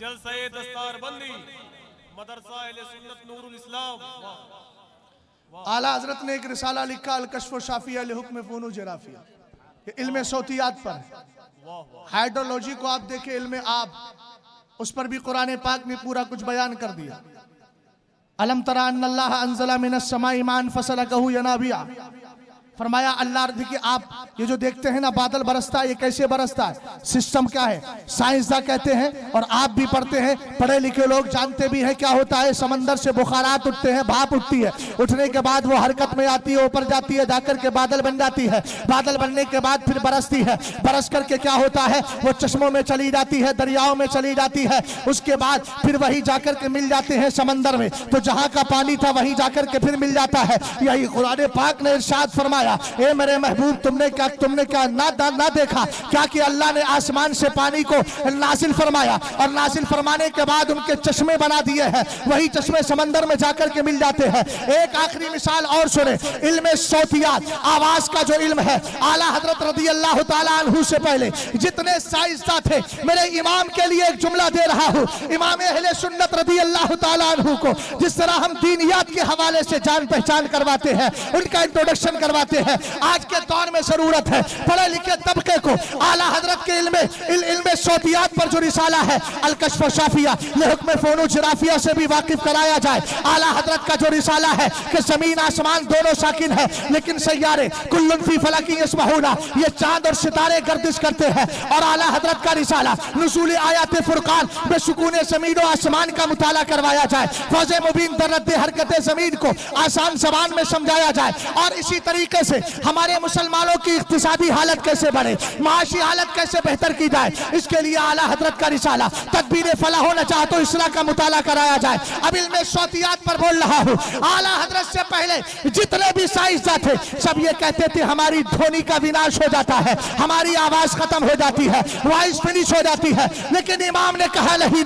जलसे दस्तारबंदी मदरसा अहले सुन्नत नूरुल इस्लाम। आला हजरत ने एक रिसाला लिखा, अल कश्फ शाफिया लि हुक्म फुनून जराफिया, ये इल्म सौतियात पर है। हाइड्रोलॉजी को आप देखें, इल्म आब, उस पर भी कुरान पाक ने पूरा कुछ बयान कर दिया। अलम तरा अन्नल्लाह अंज़ला मिनस समाई मान फसलकहु यनाबिया फरमाया अल्लाह, देखिए आप ये जो देखते हैं ना बादल बरसता है, ये कैसे बरसता है, सिस्टम क्या है, साइंसदान कहते हैं और आप भी पढ़ते हैं, पढ़े लिखे लोग जानते भी हैं क्या होता है। समंदर से बुखारात उठते हैं, भाप उठती है, उठने के बाद वो हरकत में आती है, ऊपर जाती है, जाकर के बादल बन जाती है, बादल बनने के बाद फिर बरसती है, बरस करके क्या होता है, वो चश्मों में चली जाती है, दरियाओं में चली जाती है, उसके बाद फिर वही जाकर के मिल जाते हैं समंदर में। तो जहां का पानी था वहीं जाकर के फिर मिल जाता है। यही कुरान पाक ने इरशाद फरमाया, ए मेरे महबूब, तुमने क्या ना देखा क्या कि अल्लाह ने आसमान से पानी को नाजिल फरमाया और नाजिल फरमाने के बाद उनके चश्मे बना दिए हैं, वही चश्मे समंदर में जाकर के मिल जाते हैं। एक आखिरी मिसाल और सुने, इल्म सौतियात, आवाज का जो इल्म है, आला हजरत रदी अल्लाह ताला अन्हु से पहले जितने साइंसदान थे, मेरे इमाम के लिए एक जुमला दे रहा हूं, इमाम अहले सुन्नत रदी अल्लाह ताला अन्हु को जिस तरह हम दीनियात के हवाले से जान पहचान करवाते हैं, उनका इंट्रोडक्शन करवाते हैं, आज के दौर में जरूरत है पढ़े लिखे तबके को आला हजरत के इल्म सौतियात पर जो रिसाला है अल कश्फ शाफिया लिहुक्म फ़ुनून जिराफिया से भी वाकिफ कराया जाए। आला हजरत का जो रिसाला है कि जमीन आसमान दोनों साकिन है, लेकिन सैयारे कुल्लुन फी फलकी यस्बहूना, ये चांद और सितारे गर्दिश करते हैं। और आला हजरत का रिसाला नुज़ूल आयात फुरकान बेसुकून ज़मीन और आसमान का मुताला करवाया जाए, फौज़े मुबीन दर्रत हरकत ज़मीन को आसान ज़बान में समझाया जाए। और इसी तरीके से हमारे मुसलमानों की इक्तिसादी हालत कैसे बढ़े, माशी हालत कैसे बेहतर की जाए, इसके लिए आला हजरत का रिसाला तदबीर फलाह व नजात व इस्लाह का मुताला कराया जाए। अब इल्म सौतियात पर बोल रहा हूँ, आला हजरत से पहले जितने भी साइंसदान थे सब ये कहते थे हमारी ध्वनि का विनाश हो जाता है, हमारी आवाज खत्म हो जाती है, वॉइस फिनिश हो जाती है। लेकिन इमाम ने कहा नहीं,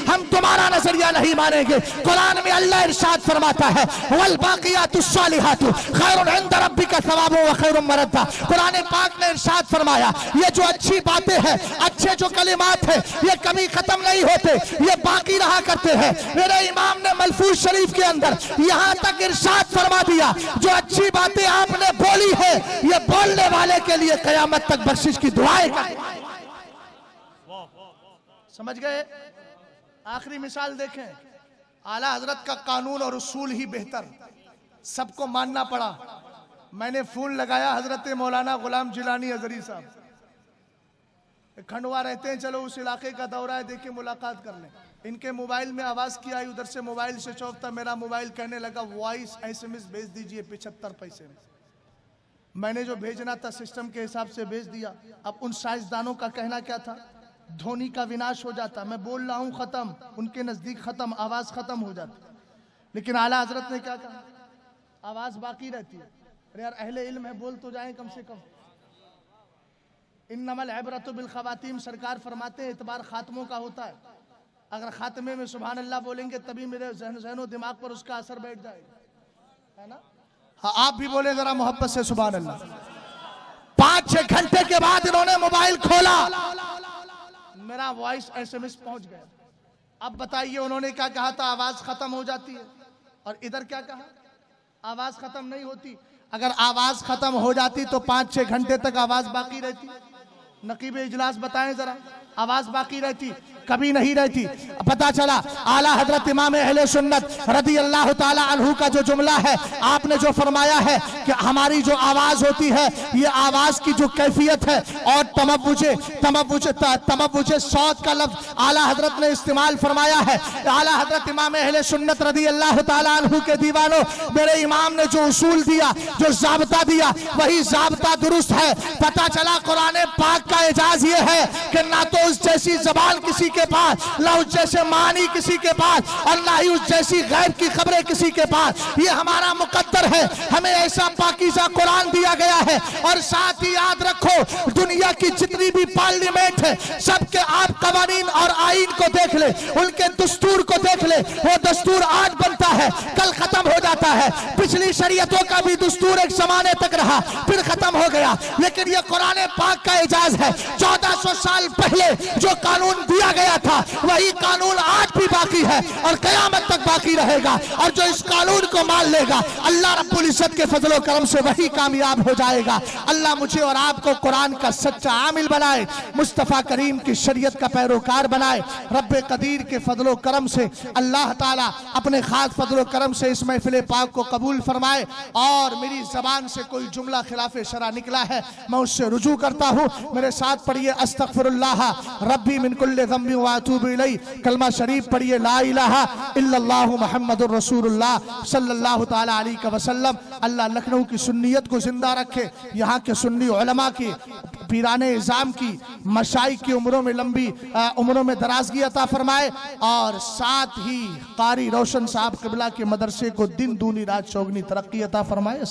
हम तुम्हारा नजरिया नहीं मानेंगे। कुरान में अल्लाह इरशाद फरमाता है, वल बाकियातुस सालिहातु खैरुन इंद रब्बिका सवाबुन व खैरुम मरद्दा। कुरान पाक ने इरशाद फरमाया, ये जो अच्छी बातें हैं, अच्छे जो कलिमात हैं, ये कभी खत्म नहीं होते, ये बाकी रहा करते हैं। मेरे इमाम ने मलफूज शरीफ के अंदर यहाँ तक इरशाद फरमा दिया, जो अच्छी बातें आपने बोली है, ये बोलने वाले के लिए कयामत तक बख्शिश की दुआएं करें। समझ गए? आखिरी मिसाल देखें, आला हजरत का कानून और उसूल ही बेहतर, सबको मानना पड़ा। मैंने फोन लगाया हजरत मौलाना गुलाम जिलानी अजरी साहब, खंडवा रहते हैं, चलो उस इलाके का दौरा है, देखिए मुलाकात कर लें। इनके मोबाइल में आवाज़ की आई, उधर से मोबाइल से ऑफ था, मेरा मोबाइल कहने लगा वॉइस SMS भेज दीजिए 75 पैसे में। मैंने जो भेजना था सिस्टम के हिसाब से भेज दिया। अब उन साइंसदानों का कहना क्या था, ध्वनि का विनाश हो जाता, मैं बोल रहा हूँ खत्म, उनके नज़दीक खत्म, आवाज़ खत्म हो जाती। लेकिन आला हजरत ने क्या कहा, आवाज़ बाकी रहती है। अरे यार अहले इल्म है, बोल तो जाए कम से कम। इन्नमल इबरतु बिल खवातीम, सरकार फरमाते हैं इतबार खात्मों का होता है। अगर खात्मे में सुभान अल्लाह बोलेंगे तभी मेरे ज़हनो दिमाग पर उसका असर बैठ जाएगा, है ना? हाँ, आप भी बोले जरा मोहब्बत से सुभान अल्लाह। 5-6 घंटे के बाद इन्होंने मोबाइल खोला, मेरा वॉइस SMS पहुंच गया। अब बताइए उन्होंने क्या कहा था, आवाज खत्म हो जाती है, और इधर क्या कहा, आवाज खत्म नहीं होती। अगर आवाज खत्म हो जाती तो 5-6 घंटे तक आवाज बाकी रहती? नकीब इजलास बताएं जरा, आवाज बाकी रहती? कभी नहीं रहती। पता चला आला हजरत इमाम अहले सुन्नत रदी अल्लाह ताला अन्हु का जो जुमला है, आपने जो फरमाया है कि हमारी जो आवाज होती है, ये आवाज की जो कैफियत है, और तमव्वुजे सौत का लफ्ज आला हजरत ने इस्तेमाल फरमाया है। आला हजरत इमाम अहले सुन्नत रदी अल्लाह ताला अन्हु के दीवानों, मेरे इमाम ने जो उसूल दिया, जो ज़ाब्ता दिया, वही ज़ाब्ता दुरुस्त है। पता चला कुरान पाक का एजाज ये है कि ना तो उस जैसी जबान किसी के पास, ना उस जैसे मानी किसी के पास, और ना ही उस जैसी गैब की खबरें किसी के पास। ये हमारा मुकद्दर है, हमें ऐसा पाकीज़ा कुरान दिया गया है। और साथ ही याद रखो, दुनिया की जितनी भी पार्लियामेंट है, सबके आप कवानीन और आईन को देख ले, उनके दस्तूर को देख ले, वो दस्तूर आज बनता है, कल खत्म हो जाता है। पिछली शरीयतों का भी दस्तूर एक जमाने तक रहा, फिर खत्म हो गया। लेकिन ये कुरान पाक का एजाज है, 1400 साल पहले जो कानून दिया गया था, वही कानून आज भी बाकी है और कयामत तक बाकी रहेगा। और जो इस कानून को मान लेगा, अल्लाह रब्बुल इज्जत के फजलो करम से वही कामयाब हो जाएगा। अल्लाह मुझे और आपको को कुरान का सच्चा आमिल बनाए, मुस्तफ़ा करीम की शरीयत का पैरोकार बनाए। रब्बे कदीर के फजलो करम से अल्लाह ताला अपने खास फजलो करम से इस महफिल पाक को कबूल फरमाए। और मेरी जबान से कोई जुमला खिलाफे शरा निकला है, मैं उससे रुजू करता हूँ। मेरे साथ पढ़िए अस्तगफिरुल्लाह रब्बी मिन कुल्लि ज़म्बिन व अतूबु इलैहि। कलमा शरीफ पढ़िए ला इलाहा इल्लल्लाहु मुहम्मदुर रसूलुल्लाह सल्लल्लाहु ताला अलैहि वसल्लम। अल्लाह लखनऊ की सुन्नियत को जिंदा रखे, यहाँ के सुन्नी उलमा की, पीराने इज़ाम की, मशाइख की उम्रों में लंबी उम्रों में दराजगी अता फरमाए। और साथ ही कारी रोशन साहब क़िबला के मदरसे को दिन दूनी रात चौगनी तरक्की अता फरमाए।